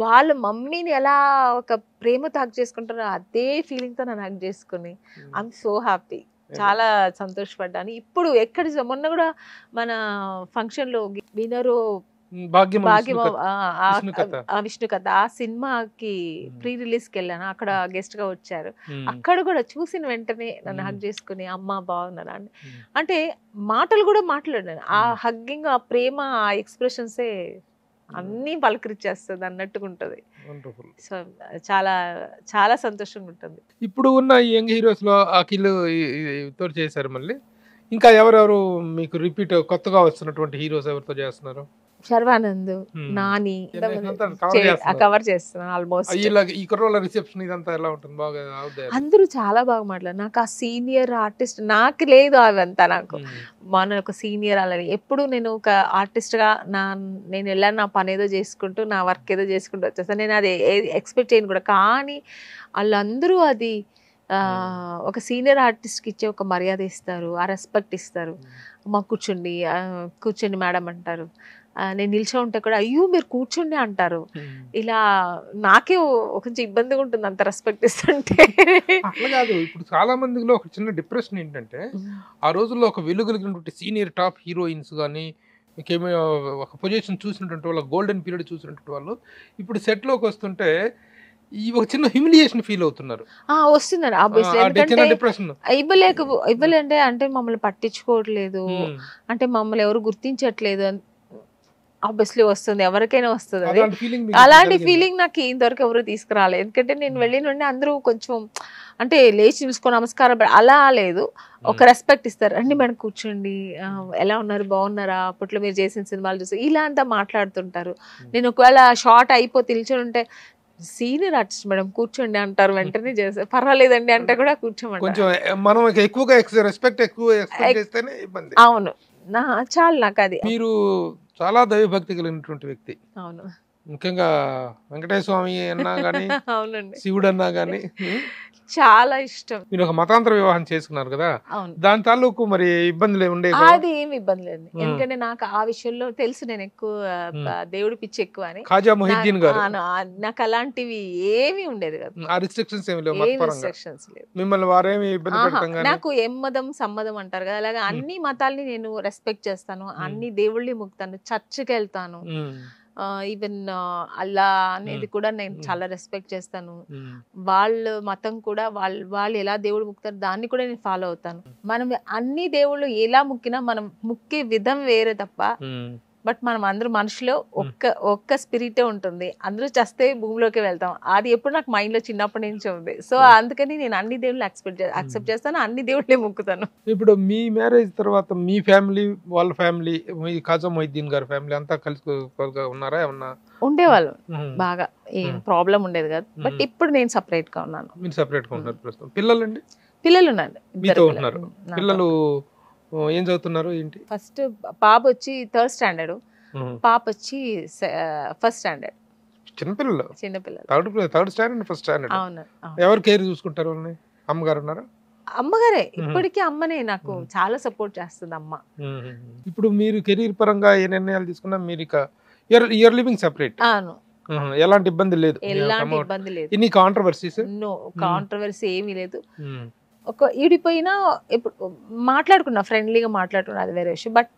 వాళ్ళ మమ్మీని ఎలా ఒక ప్రేమతో హగ్ చేసుకుంటారో అదే ఫీలింగ్ తో నన్ను హగ్ చేసుకుని ఐఎమ్ సో హ్యాపీ, చాలా సంతోషపడ్డాను. ఇప్పుడు ఎక్కడ మొన్న కూడా మన ఫంక్షన్ లో వినరు విష్ణు కథ ఆ సినిమాకి ప్రీ రిలీజ్ కి వెళ్ళాను, అక్కడ గెస్ట్ గా వచ్చారు. అక్కడ కూడా చూసిన వెంటనే నన్ను హగ్ చేసుకుని అమ్మ బాగున్నాను అని, అంటే మాటలు కూడా మాట్లాడాను. ఆ హగ్గింగ్, ఆ ప్రేమ, ఆ ఎక్స్ప్రెషన్సే అన్ని పలకరించేస్తుంది అన్నట్టుగా ఉంటది. సో చాలా చాలా సంతోషంగా ఉంటుంది. ఇప్పుడు ఉన్న యంగ్ హీరోస్ లో అఖిల్ తో చేశారు, మళ్ళీ ఇంకా ఎవరెవరు మీకు రిపీట్ కొత్తగా వస్తున్నటువంటి హీరోస్ ఎవరితో చేస్తున్నారు? శర్వానంద్, నాని కవర్ చేస్తున్నాను ఆల్మోస్ట్. ఈ కుర్రోళ్ళ రిసెప్షన్ ఇదంతా ఎలా ఉంటుంది? బాగా అందరూ చాలా బాగా మాట్లాడారు. నాకు ఆ సీనియర్ ఆర్టిస్ట్ నాకు లేదు, అవంతా నాకు మన ఒక సీనియర్ అలా ఎప్పుడు నేను ఒక ఆర్టిస్ట్ గా నేను వెళ్ళాను, నా పని ఏదో చేసుకుంటూ నా వర్క్ ఏదో చేసుకుంటూ వచ్చేస్తాను. నేను అది ఎక్స్పెక్ట్ చేయను కూడా. కానీ వాళ్ళందరూ అది ఒక సీనియర్ ఆర్టిస్ట్కి ఇచ్చే ఒక మర్యాద ఇస్తారు, ఆ రెస్పెక్ట్ ఇస్తారు. మా కూర్చోండి మేడం అంటారు, నేను నిల్చో ఉంటే కూడా అయ్యో మీరు కూర్చోండి అంటారు. ఇలా నాకే కొంచెం ఇబ్బందిగా ఉంటుంది అంత రెస్పెక్ట్ ఇస్తుంటే. అట్లా కాదు, ఇప్పుడు చాలా మందిలో ఒక చిన్న డిప్రెషన్ ఏంటంటే, ఆ రోజుల్లో ఒక వెలుగులిగినటువంటి సీనియర్ టాప్ హీరోయిన్స్ కానీ ఇంకేమో ఒక పొజిషన్ చూసినటువంటి వాళ్ళు, గోల్డెన్ పీరియడ్ చూసినటువంటి వాళ్ళు ఇప్పుడు సెట్లోకి వస్తుంటే ఈ ఒక చిన్న హ్యూమిలియేషన్ ఫీల్ అవుతున్నారు, వస్తున్నారు. ఇవ్వలేంటే అంటే మమ్మల్ని పట్టించుకోవట్లేదు, అంటే మమ్మల్ని ఎవరు గుర్తించట్లేదు అని ఆబ్వియస్లీ వస్తుంది, ఎవరికైనా వస్తుంది. అలాంటి ఫీలింగ్ నాకు ఇంతవరకు ఎవరు తీసుకురాలేదు. ఎందుకంటే నేను వెళ్ళిన నుండి అందరూ కొంచెం అంటే లేచి చూసుకో నమస్కారం అలా లేదు, ఒక రెస్పెక్ట్ ఇస్తారు. రండి మేడం కూర్చోండి, ఎలా ఉన్నారు, బాగున్నారా, అప్పట్లో మీరు చేసిన సినిమాలు చూసి ఇలా అంతా మాట్లాడుతుంటారు. నేను ఒకవేళ షార్ట్ అయిపోతే నిల్చొని ఉంటే సీనియర్ ఆర్టిస్ట్ మేడం కూర్చోండి అంటారు, వెంటనే చేస్తారు. పర్వాలేదండి అంటే కూడా కూర్చోమంటారు. అవును, చాలు నాకు అది. మీరు చాలా దైవభక్తి కలిగినటువంటి వ్యక్తి. అవును, ముఖ్యంగా వెంకటేశ్వర స్వామి అన్నా గానీ, అవునండి, శివుడు అన్నా గానీ చాలా ఇష్టం. మీరు ఒక మతాంతర వివాహం చేసుకున్నారు కదా, దాని తాలూకు మరి ఇబ్బందులు ఉండేవి? అది ఏమి ఇబ్బంది లేదు, ఎందుకంటే నాకు ఆ విషయంలో తెలుసు, నేను ఎక్కువ దేవుడి పిచ్చి ఎక్కువ అని. ఖాజా మొహిద్దీన్ గారు, నాకు అలాంటివి ఏమి ఉండేది కదా, ఆ రిస్ట్రిక్షన్స్ ఏమి లేవు, మిమ్మల్ని వారేమి ఇబ్బంది పెట్టడం. నాకు ఎమ్మదం సమ్మదం అంటారు కదా, అలాగే అన్ని మతాల్ని నేను రెస్పెక్ట్ చేస్తాను, అన్ని దేవుళ్ళని ముక్తాను, చర్చికి వెళ్తాను, ఈవెన్ అల్లా అనేది కూడా నేను చాలా రెస్పెక్ట్ చేస్తాను. వాళ్ళ మతం కూడా వాళ్ళు ఎలా దేవుడు ముక్తారు దాన్ని కూడా నేను ఫాలో అవుతాను. మనం అన్ని దేవుళ్ళు ఎలా ముక్కినా మనం ముక్కే విధం వేరే తప్ప, బట్ మనం అందరూ మనుషులో ఒక్క స్పిరిటే ఉంటుంది. అందరూ చస్తే భూమిలోకి వెళ్తాం, అది ఎప్పుడు నాకు మైండ్ లో చిన్నప్పటి నుంచి ఉంది. సో అందుకని నేను అన్ని దేవుళ్ళు యాక్సెప్ట్ చేస్తాను, అన్ని దేవుళ్ళే ముక్కుతాను. ఇప్పుడు మీ మ్యారేజ్ తర్వాత మీ ఫ్యామిలీ, వాళ్ళ ఫ్యామిలీ, మీ ఖాజా మొహిద్దీన్ గారి ఫ్యామిలీ అంతా కలిసి ఉన్నారా? ఏమన్నా ఉండేవాళ్ళు, బాగా ఏం ప్రాబ్లం ఉండేది కాదు. బట్ ఇప్పుడు నేను సపరేట్ గా ఉన్నాను. మీరు సపరేట్ గా ఉన్నారు ప్రస్తుతం. పిల్లలండి? పిల్లలు ఉన్నారు. పిల్లలు ఏం చదువుతున్నారు ఏంటి? ఫస్ట్ పాప వచ్చి 3rd స్టాండర్డ్, పాప వచ్చి 1st స్టాండర్డ్. చిన్నపిల్లలు? చిన్నపిల్లలు. 3rd standard 1st standard. అవును. ఎవరు కేర్ చూసుకుంటారు వాళ్ళని? అమ్మగారు ఉన్నారా? అమ్మగారే, ఇప్పటికీ అమ్మనే నాకు చాలా సపోర్ట్ చేస్తుంది అమ్మ. ఇప్పుడు మీరు కెరీర్ పరంగా ఏ నిర్ణయాలు తీసుకున్నా మీరు ఇక యూఆర్ లివింగ్ సెపరేట్? అవును. ఎలాంటి ఇబ్బంది లేదు? ఎలాంటి ఇబ్బంది లేదు. ఎన్ని కాంట్రవర్సీస్? నో కాంట్రవర్సీ ఏమీ లేదు. ఒక ఈడిపోయినా ఇప్పుడు మాట్లాడుకున్నా, ఫ్రెండ్లీగా మాట్లాడుకున్నా, అది వేరే విషయం. బట్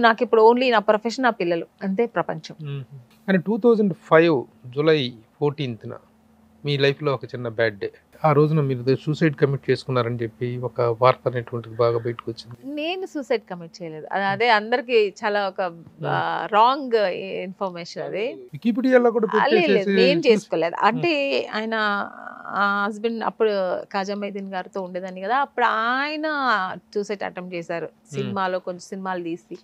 నాకు ఇప్పుడు ఓన్లీ నా ప్రొఫెషన్, నా పిల్లలు, అంతే ప్రపంచం. కానీ 2005 జూలై 14న మీ లైఫ్లో ఒక చిన్న బ్యాడ్ డే. ఆ రోజున మీరు సూసైడ్ కమిట్ చేసుకున్నారని చెప్పి ఒక వార్త అనేటువంటిది బాగా బయటకు వచ్చింది. నేను సూసైడ్ కమిట్ చేయలేదు, అదే అందరికి చాలా ఒక రాంగ్ ఇన్ఫర్మేషన్. అది వికీపీడియాలో కూడా నేను చేసుకోలేదు. అంటే ఆయన హస్బెండ్ అప్పుడు కాజా మైదీన్ గారితో ఉండేదాన్ని కదా, అప్పుడు ఆయన సూసైడ్ అటెంప్ట్ చేశారు సినిమాలో, కొంచెం సినిమాలు తీసి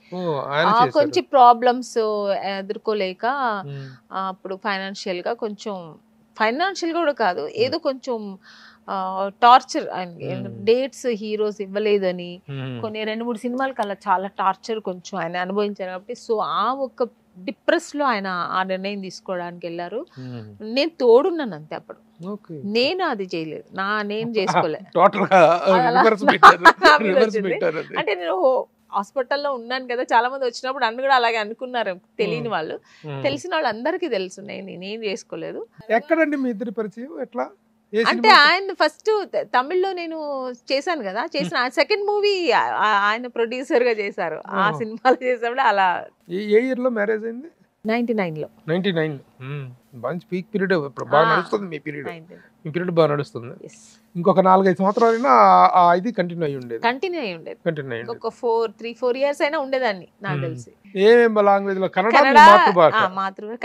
కొంచెం ప్రాబ్లమ్స్ ఎదుర్కోలేక అప్పుడు ఫైనాన్షియల్ గా కూడా కాదు, ఏదో కొంచెం టార్చర్, ఆయన డేట్స్ హీరోస్ ఇవ్వలేదని కొన్ని 2-3 సినిమాలకు అలా చాలా టార్చర్ కొంచెం ఆయన అనుభవించారు కాబట్టి, సో ఆ ఒక డిప్రెస్ లో ఆయన ఆ నిర్ణయం తీసుకోవడానికి వెళ్ళారు. నేను తోడున్నాను అంతే, అప్పుడు నేను అది చేయలేదు, నేను చేసుకోలేదు. అంటే నేను హాస్పిటల్లో ఉన్నాను కదా, చాలా మంది వచ్చినప్పుడు అన్ను కూడా అలాగే అనుకున్నారు, తెలియని వాళ్ళు. తెలిసిన వాళ్ళు అందరికీ తెలుసు, నేను చేసుకోలేదు. ఎక్కడండి మీ ఇద్దరి పరిచయం ఎట్లా? అంటే ఆయన ఫస్ట్ తమిళ్లో నేను చేశాను కదా, చేసిన సెకండ్ మూవీ ఆయన ప్రొడ్యూసర్ గా చేశారు. ఆ సినిమాలు చేసినప్పుడు అలా. ఏ ఇయర్ లో మ్యారేజ్ అయింది? 99లో. 99 మంచి పీక్ పీరియడ్, ఇప్పుడు బాగా నడుస్తుంది మీ పీరియడ్. మీ పీరియడ్ బాగా నడుస్తుంది. ఇంకొక 4-5 సంవత్సరాలైనా ఇది కంటిన్యూ అయ్యి ఉండేది. ఒక 3-4 ఇయర్స్ అయినా ఉండేదాన్ని నాకు తెలిసి. ఏమేం లాంగ్వేజ్ లో? మాతృభాష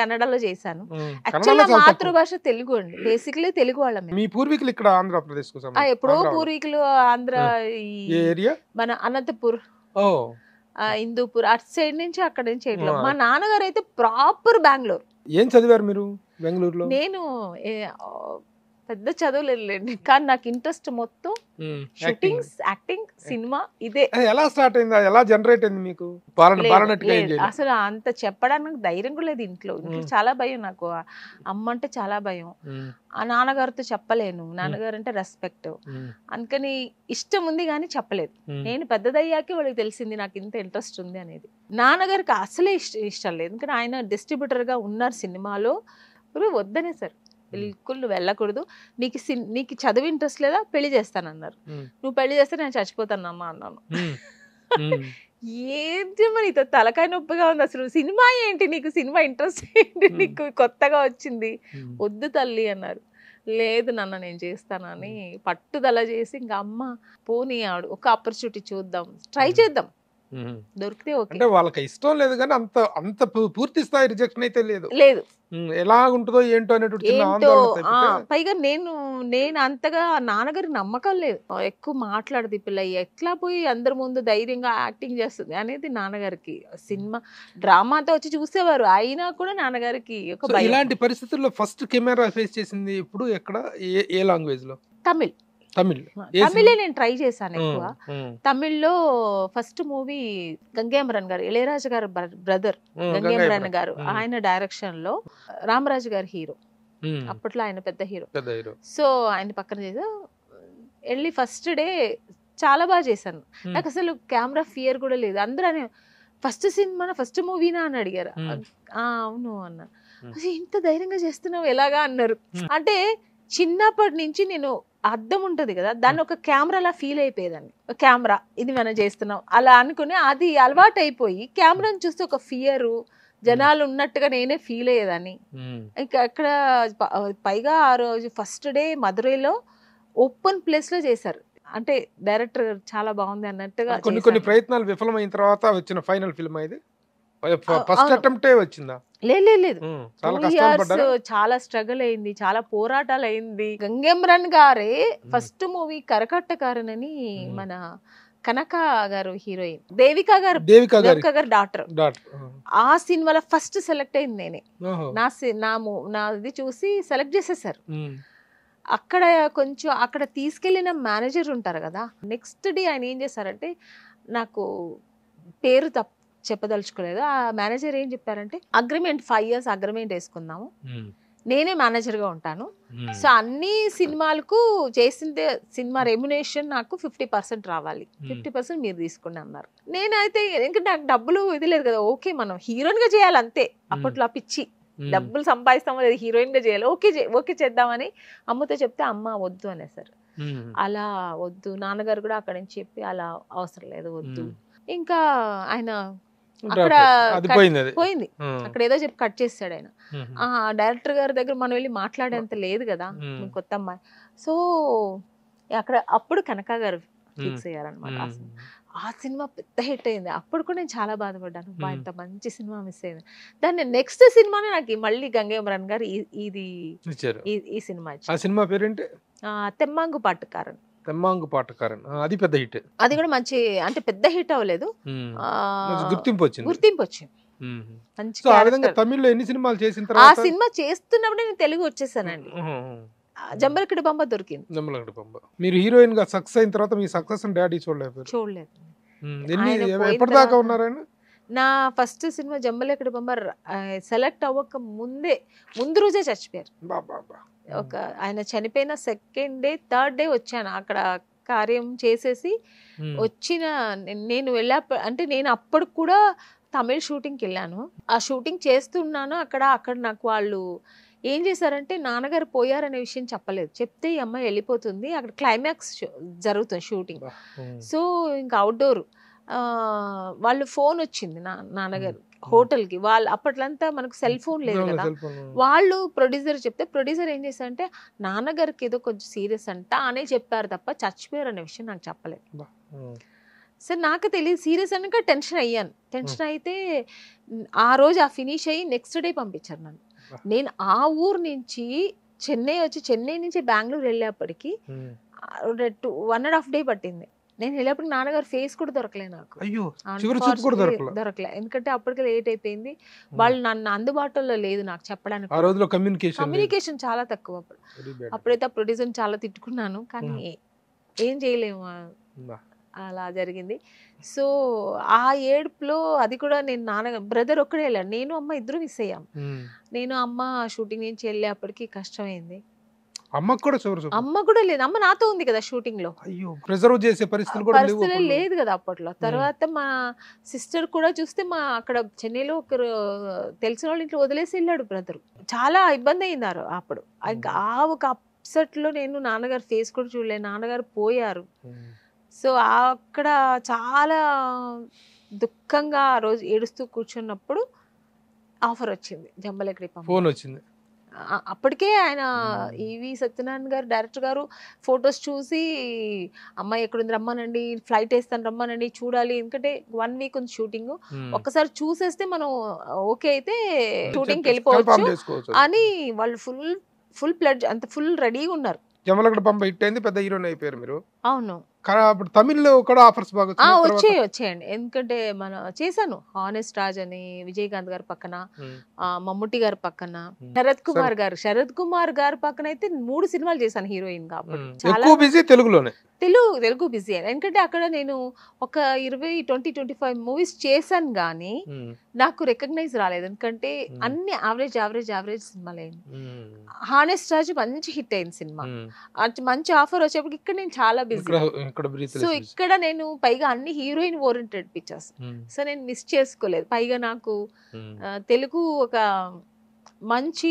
కన్నడలో చేశాను. యాక్చువల్లీ మాతృభాష తెలుగు అండి, బేసిక్లీ తెలుగు వాళ్ళమే. మీ పూర్వీకులు ఇక్కడ ఆంధ్రప్రదేశ్ కు ఎప్పుడో పూర్వీకులు ఆంధ్ర, మన అనంతపూర్, హిందూపూర్ అటు సైడ్ నుంచి, అక్కడ నుంచి. మా నాన్నగారు అయితే ప్రాపర్ బెంగళూరు. ఏం చదివారు మీరు బెంగళూరులో? నేను పెద్ద చదువులేండి, కానీ నాకు ఇంట్రెస్ట్ మొత్తం షూటింగ్స్, యాక్టింగ్, సినిమా ఇదే. ఎలా స్టార్ట్ అయిందా? ఎలా జనరేట్ అయింది మీకు? అసలు అంత చెప్పడానికి ధైర్యం కూడా లేదు ఇంట్లో. చాలా భయం నాకు, అమ్మ అంటే చాలా భయం. ఆ నాన్నగారితో చెప్పలేను, నాన్నగారు అంటే రెస్పెక్ట్, అందుకని ఇష్టం ఉంది కానీ చెప్పలేదు. నేను పెద్దదయ్యాకే వాళ్ళకి తెలిసింది నాకు ఇంత ఇంట్రెస్ట్ ఉంది అనేది. నాన్నగారికి అసలే ఇష్టం లేదు, ఎందుకంటే ఆయన డిస్ట్రిబ్యూటర్ గా ఉన్నారు సినిమాలో. వద్దనే సార్, బిల్కుల్ వెళ్ళకూడదు, నీకు చదువు ఇంట్రెస్ట్ లేదా, పెళ్లి చేస్తానన్నారు. నువ్వు పెళ్లి చేస్తే నేను చచ్చిపోతానమ్మా అన్నాను. ఏంటి మరి తలకాయ నొప్పిగా ఉంది, అసలు సినిమా ఏంటి, నీకు సినిమా ఇంట్రెస్ట్ ఏంటి, నీకు కొత్తగా వచ్చింది, వద్దు తల్లి అన్నారు. లేదు నాన్న నేను చేస్తానని పట్టుదల చేసి, ఇంకా అమ్మ పోనీ ఒక ఆపర్చునిటీ చూద్దాం, ట్రై చేద్దాం, దొరికితే ఓకే. అంటే వాళ్ళకి ఇష్టం లేదు కానీ అంత పూర్తి స్థాయి రిజెక్షన్ అయితే లేదు. ఎలా ఉంటుందో ఏంటో పైగా నేను అంతగా నాన్నగారి నమ్మకం లేదు, ఎక్కువ మాట్లాడదు పిల్ల, ఎట్లా పోయి అందరి ముందు ధైర్యంగా యాక్టింగ్ చేస్తుంది అనేది నాన్నగారికి. సినిమా డ్రామాతో వచ్చి చూసేవారు, అయినా కూడా నాన్నగారికి ఒక భయం. ఇలాంటి పరిస్థితుల్లో ఫస్ట్ కెమెరా ఫేస్ చేసింది ఇప్పుడు ఎక్కడ, ఏ లాంగ్వేజ్ లో? తమిళే నేను ట్రై చేశాను ఎక్కువ. తమిళ్లో ఫస్ట్ మూవీ గంగేమరన్ గారు, ఇళయరాజు గారు బ్రదర్ గంగేమరన్ గారు, ఆయన డైరెక్షన్ లో రామరాజు గారు హీరో, అప్పట్లో ఆయన పెద్ద హీరో. సో ఆయన పక్కన చేసా, వెళ్ళి ఫస్ట్ డే చాలా బాగా చేశాను. నాకు అసలు కెమెరా ఫియర్ కూడా లేదు. అందరూ ఫస్ట్ సినిమా ఫస్ట్ మూవీనా అని అడిగారు. అవును అన్నా. ఇంత ధైర్యంగా చేస్తున్నావు ఎలాగా అన్నారు. అంటే చిన్నప్పటి నుంచి నేను అద్దం ఉంటది కదా, దాన్ని ఒక కెమెరాలా ఫీల్ అయిపోయేదాన్ని. కెమెరా ఇది మనం చేస్తున్నాం అలా అనుకుని అది అలవాటు అయిపోయి, కెమెరాని చూస్తే ఒక ఫియరు, జనాలు ఉన్నట్టుగా నేనే ఫీల్ అయ్యేదాన్ని. ఇంకా అక్కడ పైగా ఆ రోజు ఫస్ట్ డే మధురైలో ఓపెన్ ప్లేస్ లో చేశారు. అంటే డైరెక్టర్ చాలా బాగుంది అన్నట్టుగా. కొన్ని ప్రయత్నాలు విఫలమైన తర్వాత వచ్చిన ఫైనల్ ఫిల్మ్ ఇది. ఫస్ట్ అటెంప్టే వచ్చిందా? లేదు, చాలా స్ట్రగుల్ అయింది, చాలా పోరాటాలు అయింది. గంగేమరన్ గారే ఫస్ట్ మూవీ కరకట్టకారన్ అని, మన కనక గారు హీరోయిన్, దేవికా గారు డాక్టర్, ఆ సినిమాలో ఫస్ట్ సెలెక్ట్ అయింది నేనే. నాది చూసి సెలెక్ట్ చేసేసారు. అక్కడ కొంచెం అక్కడ తీసుకెళ్లిన మేనేజర్ ఉంటారు కదా, నెక్స్ట్ డే ఆయన ఏం చేశారంటే, నాకు పేరు చెప్పదలుచుకోలేదు, ఆ మేనేజర్ ఏం చెప్పారంటే, అగ్రిమెంట్ 5 years అగ్రిమెంట్ వేసుకుందాము, నేనే మేనేజర్ గా ఉంటాను, సో అన్ని సినిమాలకు చేసిందే సినిమా రెమ్యునేషన్ నాకు 50% రావాలి, 50% మీరు తీసుకోండి అన్నారు. నేనైతే ఇంకా నాకు డబ్బులు ఇది లేదు కదా, ఓకే మనం హీరోయిన్ గా చేయాలి అంతే, అప్పట్లో పిచ్చి, డబ్బులు సంపాదిస్తామో లేదు, హీరోయిన్ గా చేయాలి, ఓకే చేద్దామని అమ్మతో చెప్తే అమ్మ వద్దు అనేసారు. అలా వద్దు, నాన్నగారు కూడా అక్కడ నుంచి చెప్పి అలా అవసరం లేదు వద్దు. ఇంకా ఆయన అక్కడ పోయింది, అక్కడ ఏదో చెప్పి కట్ చేస్తాడు ఆయన. ఆ డైరెక్టర్ గారి దగ్గర మనం వెళ్ళి మాట్లాడేంత లేదు కదా, కొత్త అమ్మాయి. సో అక్కడ అప్పుడు కనక గారు ఫిక్స్ అయ్యారనమాట. ఆ సినిమా పెద్ద హిట్ అయింది. అప్పుడు కూడా నేను చాలా బాధపడ్డాను, బా ఇంత మంచి సినిమా మిస్ అయింది. దాన్ని నెక్స్ట్ సినిమానే నాకు మళ్ళీ గంగేమరన్ గారు ఇది ఇచ్చారు. ఈ సినిమా ఆ సినిమా పేరేంటి? తెమ్మాంగు పాటకారన్. తెమ్మాంగు పాటకారన్, అది పెద్ద హిట్. అది కూడా మంచి, అంటే పెద్ద హిట్ అవ్వలేదు, గుర్తింపు వచ్చింది. గుర్తింపు వచ్చింది. మంచి సో ఆ విధంగా తమిళ్లో ఎన్ని సినిమాలు చేసిన ఆ తర్వాత సినిమా చేస్తున్నప్పుడే నేను తెలుగు వచ్చేసానండి. జంబలకిడి బొమ్మ దొరికింది. జంబలకిడి బొమ్మ. మీరు హీరోయిన్ గా సక్సెస్ అయిన తర్వాత మీ సక్సెస్ డాడీ చూడలేదు. ఎప్పటిదాకా ఉన్నారైనా? నా ఫస్ట్ సినిమా జంబలకిడి బొమ్మ సెలెక్ట్ అవ్వక ముందు రోజే చచ్చిపోయారు. ఒక ఆయన చనిపోయిన సెకండ్ డే థర్డ్ డే వచ్చాను అక్కడ కార్యం చేసేసి వచ్చిన. నేను అంటే నేను అప్పుడు కూడా తమిళ్ షూటింగ్కి వెళ్ళాను. ఆ షూటింగ్ చేస్తున్నాను అక్కడ నాకు వాళ్ళు ఏం చేశారంటే నాన్నగారు పోయారనే విషయం చెప్పలేదు. చెప్తే ఈ అమ్మాయి వెళ్ళిపోతుంది, అక్కడ క్లైమాక్స్ జరుగుతుంది షూటింగ్. సో ఇంకా అవుట్డోర్ వాళ్ళు ఫోన్ వచ్చింది నాన్నగారు హోటల్కి. వాళ్ళు అప్పట్లంతా మనకు సెల్ ఫోన్ లేదు కదా, వాళ్ళు ప్రొడ్యూసర్ చెప్తే ప్రొడ్యూసర్ ఏం చేశారంటే నాన్నగారికి ఏదో కొంచెం సీరియస్ అంట అనే చెప్పారు తప్ప చచ్చిపోయారు అనే విషయం నాకు చెప్పలేదు. సార్ నాకు తెలియదు, సీరియస్ అనక టెన్షన్ అయ్యాను. టెన్షన్ అయితే ఆ రోజు ఆ ఫినిష్ అయ్యి నెక్స్ట్ డే పంపించారు నన్ను. నేను ఆ ఊరు నుంచి చెన్నై నుంచి బెంగళూరు వెళ్ళేప్పటికి 1.5 day పట్టింది. నేను వెళ్ళేప్పటికి నాన్నగారు ఫేస్ కూడా దొరకలేదు నాకు, దొరకలే. ఎందుకంటే అప్పటికే లేట్ అయిపోయింది. వాళ్ళు నన్ను అందుబాటులో లేదు నాకు చెప్పడానికి. కమ్యూనికేషన్ చాలా తక్కువ. అప్పుడైతే ఆ ప్రొడ్యూసర్ చాలా తిట్టుకున్నాను, కానీ ఏం చేయలేము, అలా జరిగింది. సో ఆ ఏడుపులో అది కూడా నేను బ్రదర్ ఒక్కడే వెళ్ళాడు, నేను అమ్మ ఇద్దరు మిస్ అయ్యాం. నేను అమ్మ షూటింగ్ నుంచి వెళ్ళేప్పటికి కష్టమైంది. అమ్మ కూడా లేదు, అమ్మ నాతో ఉంది కదా షూటింగ్ లో, పరిస్థితులు లేదు కదా అప్పట్లో. తర్వాత మా సిస్టర్ కూడా చూస్తే అక్కడ చెన్నైలో ఒకరు తెలిసిన వాళ్ళ ఇంట్లో వదిలేసి వెళ్ళాడు బ్రదర్. చాలా ఇబ్బంది అయిందారు అప్పుడు. ఇంకా ఒక అప్సెట్ లో నేను నాన్నగారు ఫేస్ కూడా చూడలేదు, నాన్నగారు పోయారు. సో అక్కడ చాలా దుఃఖంగా ఆ రోజు ఏడుస్తూ కూర్చున్నప్పుడు ఆఫర్ వచ్చింది, జంబలకిడి ఫోన్ వచ్చింది. అప్పటికే ఆయన ఈవి సత్యనారాయణ గారు డైరెక్టర్ గారు ఫొటోస్ చూసి అమ్మాయి ఎక్కడుంది రమ్మానండి, ఫ్లైట్ వేస్తాను రమ్మానండి, చూడాలి, ఎందుకంటే 1 week ఉంది షూటింగ్, ఒక్కసారి చూసేస్తే మనం ఓకే అయితే షూటింగ్కి వెళ్ళిపోవచ్చు అని వాళ్ళు ఫుల్ ప్లెడ్జ్ అంత ఫుల్ రెడీగా ఉన్నారు. జంబలకిడి పంప హిట్ అయింది, పెద్ద హీరోయిన్ అయిపోయారు మీరు. అవును, అప్పుడు తమిళ్లో కూడా ఆఫర్స్ బాగా వచ్చేయండి. ఎందుకంటే మనం చేశాను హానెస్ట్ రాజ్ అని విజయకాంత్ గారి పక్కన, మమ్ముట్టి గారి పక్కన, శరత్ కుమార్ గారి పక్కన అయితే 3 సినిమాలు చేశాను హీరోయిన్ గా. చాలా బిజీ తెలుగులోనే, తెలుగు బిజీ. ఎందుకంటే అక్కడ నేను ఒక 20-25 మూవీస్ చేశాను కానీ నాకు రికగ్నైజ్ రాలేదు, ఎందుకంటే అన్ని యావరేజ్ సినిమాలు అయింది. హానెస్ట్ రాజు మంచి హిట్ అయింది సినిమా, మంచి ఆఫర్ వచ్చేప్పటికి ఇక్కడ నేను చాలా బిజీ. సో ఇక్కడ నేను పైగా అన్ని హీరోయిన్ ఓరియంటెడ్ పిక్చర్స్, సో నేను మిస్ చేసుకోలేదు. పైగా నాకు తెలుగు ఒక మంచి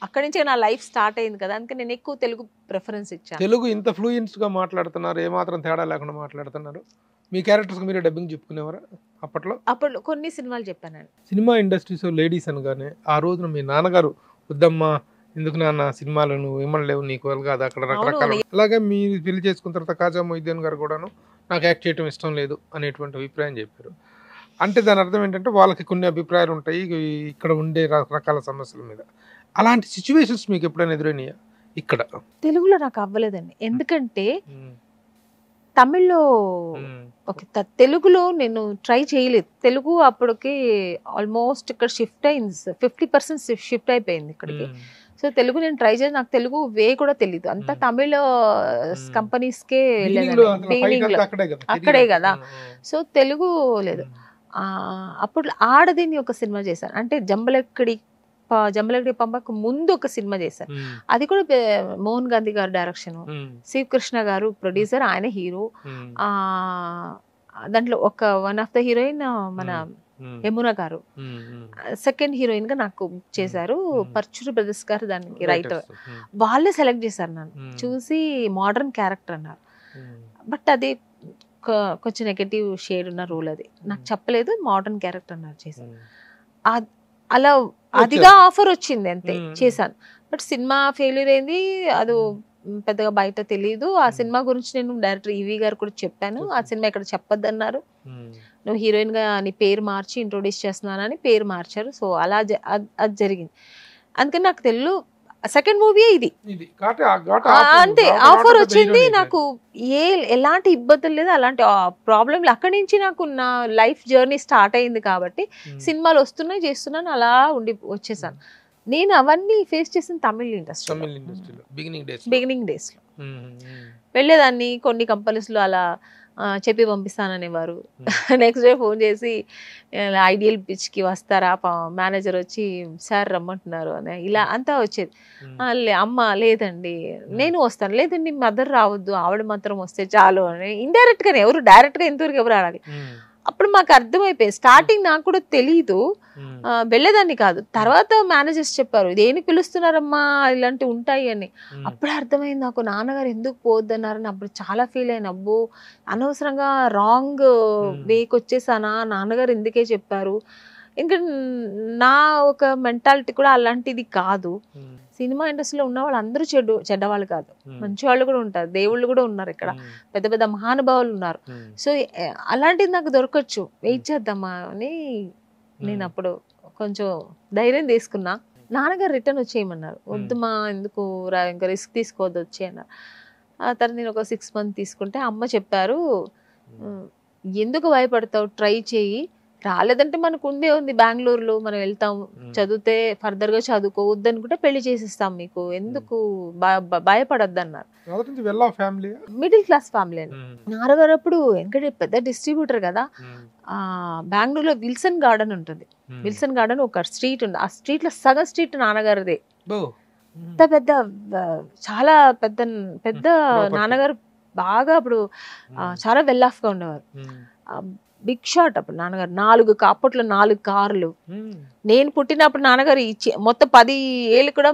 అక్కడి నుంచే నా లైఫ్ స్టార్ట్ అయింది కదా, అందుకే నేను ఎక్కువ తెలుగు ప్రిఫరెన్స్ ఇచ్చాను. తెలుగు ఇంత ఫ్లూయెన్స్ గా మాట్లాడుతున్నారు, ఏమాత్రం తేడా లేకుండా మాట్లాడుతున్నారు. మీ క్యారెక్టర్స్ మీరే డబ్బింగ్ చెప్పుకునేవారా అప్పట్లో? కొన్ని సినిమాలు చెప్పానండి. సినిమా ఇండస్ట్రీస్ లేడీస్ అనగానే ఆ రోజున మీ నాన్నగారు వద్దమ్మా ఎందుకు నాన్న సినిమాలు నువ్వు ఇమ్మలేవు, నీకు కాదు అక్కడ రకరకాల. అలాగే మీరు పెళ్లి చేసుకున్న తర్వాత కాజా మొయిద్దీన్ గారు కూడాను నాకు యాక్ట్ చేయడం ఇష్టం లేదు అనేటువంటి అభిప్రాయం చెప్పారు. అంటే దాని అర్థం ఏంటంటే వాళ్ళకి కొన్ని అభిప్రాయాలు ఉంటాయి ఇక్కడ ఉండే రకరకాల సమస్యల మీద. అలాంటి సిచ్యువేషన్స్ మీకు ఎప్పుడైనా ఎదురైనాయా? ఇక్కడ తెలుగులో నాకు అవ్వలేదండి, ఎందుకంటే తమిళ్లో తెలుగులో నేను ట్రై చేయలేదు. తెలుగు అప్పటికి ఆల్మోస్ట్ ఇక్కడ షిఫ్ట్ అయింది, 50% షిఫ్ట్ అయిపోయింది ఇక్కడికి. సో తెలుగు నేను ట్రై చేసి నాకు తెలుగు వే కూడా తెలీదు, అంతా తమిళ కంపెనీస్కే వెళ్ళేదాన్ని, అక్కడే కదా. సో తెలుగు లేదు. అప్పుడు ఆడదిని ఒక సినిమా చేశాను, అంటే జంబలకిడి పంపకు ముందు ఒక సినిమా చేశాను. అది కూడా మోహన్ గాంధీ గారు డైరెక్షన్, శివకృష్ణ గారు ప్రొడ్యూసర్, ఆయన హీరో. దాంట్లో వన్ ఆఫ్ ద హీరోయిన్ మన యమున గారు, సెకండ్ హీరోయిన్ గా నాకు చేశారు. పర్చూరి బ్రదర్స్ గారు దానికి రైటర్, వాళ్ళే సెలెక్ట్ చేశారు నన్ను చూసి. మోడర్న్ క్యారెక్టర్ అన్నారు, బట్ అది కొంచెం నెగటివ్ షేడ్ ఉన్న రోల్, అది నాకు చెప్పలేదు. మోడర్న్ క్యారెక్టర్ అన్నారు చేశాను. అలా అదిగా ఆఫర్ వచ్చింది అంతే, చేశాను. బట్ సినిమా ఫెయిల్యూర్ అయింది, అది పెద్దగా బయట తెలియదు. ఆ సినిమా గురించి నేను డైరెక్టర్ ఈవి గారు కూడా చెప్పాను. ఆ సినిమా ఇక్కడ చెప్పొద్దన్నారు. నువ్వు హీరోయిన్ గా నీ పేరు మార్చి ఇంట్రొడ్యూస్ చేస్తున్నానని పేరు మార్చారు. సో అలా అది జరిగింది. అందుకని నాకు తెలుగు సెకండ్ మూవీ ఇది అంతే. ఆఫర్ వచ్చింది నాకు, ఎలాంటి ఇబ్బందులు లేదు, అలాంటి ప్రాబ్లం. అక్కడి నుంచి నాకు నా లైఫ్ జర్నీ స్టార్ట్ అయింది కాబట్టి సినిమాలు వస్తున్నాయి, చేస్తున్నాను, అలా ఉండి వచ్చేసాను. నేను అవన్నీ ఫేస్ చేసిన తమిళ ఇండస్ట్రీలో బిగినింగ్ డేస్ లో వెళ్ళేదాన్ని. కొన్ని కంపెనీస్ లో అలా చెప్పి పంపిస్తాననేవారు. నెక్స్ట్ డే ఫోన్ చేసి ఐడియల్ పిచ్ కి వస్తారా, మేనేజర్ వచ్చి సార్ రమ్మంటున్నారు అని ఇలా అంతా వచ్చేది. అమ్మ లేదండి నేను వస్తాను, లేదండి మదర్ రావద్దు, ఆవిడ మాత్రం వస్తే చాలు అని ఇండైరెక్ట్ గానే, ఎవరు డైరెక్ట్ గా ఇంతవరకు ఎవరు అడగాలి. అప్పుడు మాకు అర్థమైపోయింది. స్టార్టింగ్ నాకు కూడా తెలీదు, వెళ్ళేదాన్ని కాదు. తర్వాత మేనేజర్స్ చెప్పారు దేనికి పిలుస్తున్నారమ్మా, ఇలాంటివి ఉంటాయి అని. అప్పుడే అర్థమైంది నాకు నాన్నగారు ఎందుకు పోవద్దన్నారని. అప్పుడు చాలా ఫీల్ అయిన, అబ్బో అనవసరంగా రాంగ్ వేకి వచ్చేసానా, నాన్నగారు ఎందుకే చెప్పారు. ఇంకా నా ఒక మెంటాలిటీ కూడా అలాంటిది కాదు. సినిమా ఇండస్ట్రీలో ఉన్న వాళ్ళు అందరూ చెడ్డవాళ్ళు కాదు, మంచి వాళ్ళు కూడా ఉంటారు, దేవుళ్ళు కూడా ఉన్నారు ఇక్కడ, పెద్ద పెద్ద మహానుభావులు ఉన్నారు. సో అలాంటిది నాకు దొరకచ్చు, వెయిట్ చేద్దామా అని నేను అప్పుడు కొంచెం ధైర్యం తీసుకున్నా. నాన్నగారు రిటర్న్ వచ్చేయమన్నారు. వద్దుమా ఎందుకు ఇంకా రిస్క్ తీసుకోవద్దు వచ్చి అన్నారు. ఆ తర్వాత నేను ఒక 6 months తీసుకుంటే అమ్మ చెప్పారు, ఎందుకు భయపడతావు, ట్రై చేయి, రాలేదంటే మనకు ఉందే ఉంది బెంగళూరులో, మనం వెళ్తాం, చదివితే ఫర్దర్ గా చదువుకోవద్దు అనుకుంటే పెళ్లి చేసిస్తాం మీకు, ఎందుకు భయపడద్దు అన్నారు. మిడిల్ క్లాస్ ఫ్యామిలీ అని. నాన్నగారు అప్పుడు ఎందుకంటే పెద్ద డిస్ట్రిబ్యూటర్ కదా, బెంగళూరులో విల్సన్ గార్డెన్ ఉంటుంది. విల్సన్ గార్డెన్ ఒక స్ట్రీట్ ఉంది, ఆ స్ట్రీట్ లో సగం స్ట్రీట్ నాన్నగారిదే. పెద్ద చాలా పెద్ద పెద్ద నాన్నగారు బాగా అప్పుడు చాలా వెల్ ఆఫ్ గా ఉండేవారు. బిగ్ షాట్ అప్పుడు నాన్నగారు. 4 కార్లు. నేను పుట్టినప్పుడు నాన్నగారు మొత్తం 10 ఏళ్ళు కూడా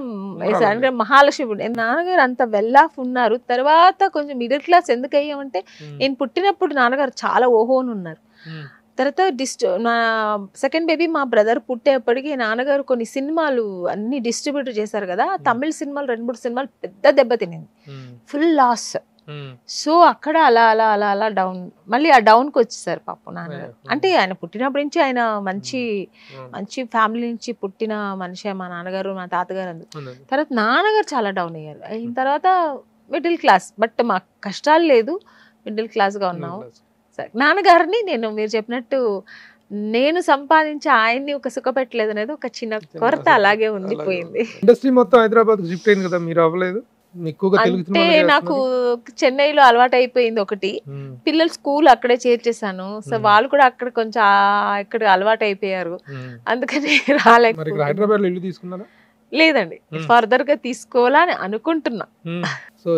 మహాలక్ష్మి. నాన్నగారు అంత వెల్ ఆఫ్ ఉన్నారు. తర్వాత కొంచెం మిడిల్ క్లాస్ ఎందుకు అయ్యామంటే నేను పుట్టినప్పుడు నాన్నగారు చాలా ఓహోని ఉన్నారు. తర్వాత నా సెకండ్ బేబీ మా బ్రదర్ పుట్టేప్పటికి నాన్నగారు కొన్ని సినిమాలు అన్ని డిస్ట్రిబ్యూట్ చేశారు కదా, తమిళ సినిమాలు 2-3 సినిమాలు పెద్ద దెబ్బ తినింది, ఫుల్ లాస్. సో అక్కడ అలా అలా అలా అలా డౌన్, మళ్ళీ ఆ డౌన్ కి వచ్చేసారు పాపం నాన్నగారు. అంటే ఆయన పుట్టినప్పటి నుంచి ఆయన మంచి ఫ్యామిలీ నుంచి పుట్టిన మనిషి మా నాన్నగారు, మా తాతగారు. తర్వాత నాన్నగారు చాలా డౌన్ అయ్యారు. అయిన తర్వాత మిడిల్ క్లాస్, బట్ మాకు కష్టాలు లేదు, మిడిల్ క్లాస్ గా ఉన్నాము. నాన్నగారిని నేను మీరు చెప్పినట్టు నేను సంపాదించి ఆయన్ని ఒక సుఖ పెట్టలేదు అనేది ఒక చిన్న కొరత అలాగే ఉండిపోయింది. ఇండస్ట్రీ మొత్తం హైదరాబాద్ షిఫ్ట్ అయింది కదా, మీరు అవ్వలేదు? అంటే నాకు చెన్నైలో అలవాటు అయిపోయింది ఒకటి, పిల్లలు స్కూల్ అక్కడే చేర్చేసాను. సో వాళ్ళు కూడా అక్కడ కొంచెం ఇక్కడ అలవాటు అయిపోయారు, అందుకని రాలేకపోయాను. లేదండి, ఫర్దర్ గా తీసుకోవాలని అనుకుంటున్నా. సో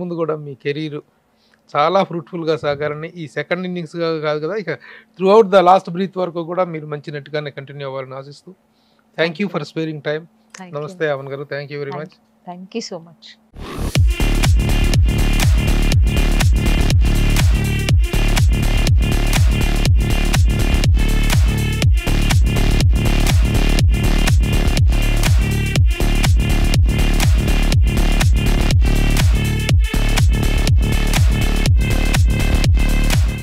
ముందు కూడా మీ కెరీర్ చాలా ఫ్రూట్ఫుల్ గా సాగాలని, ఈ సెకండ్ ఇన్నింగ్స్ కాదు కదా, ఇక through out the last breath వరకు కూడా మీరు మంచి నట్టుగానే కంటిన్యూ అవ్వాలని ఆశిస్తూ thank you for sparing time. నమస్తే అమన్ గారు, thank you very much. Thank you so much.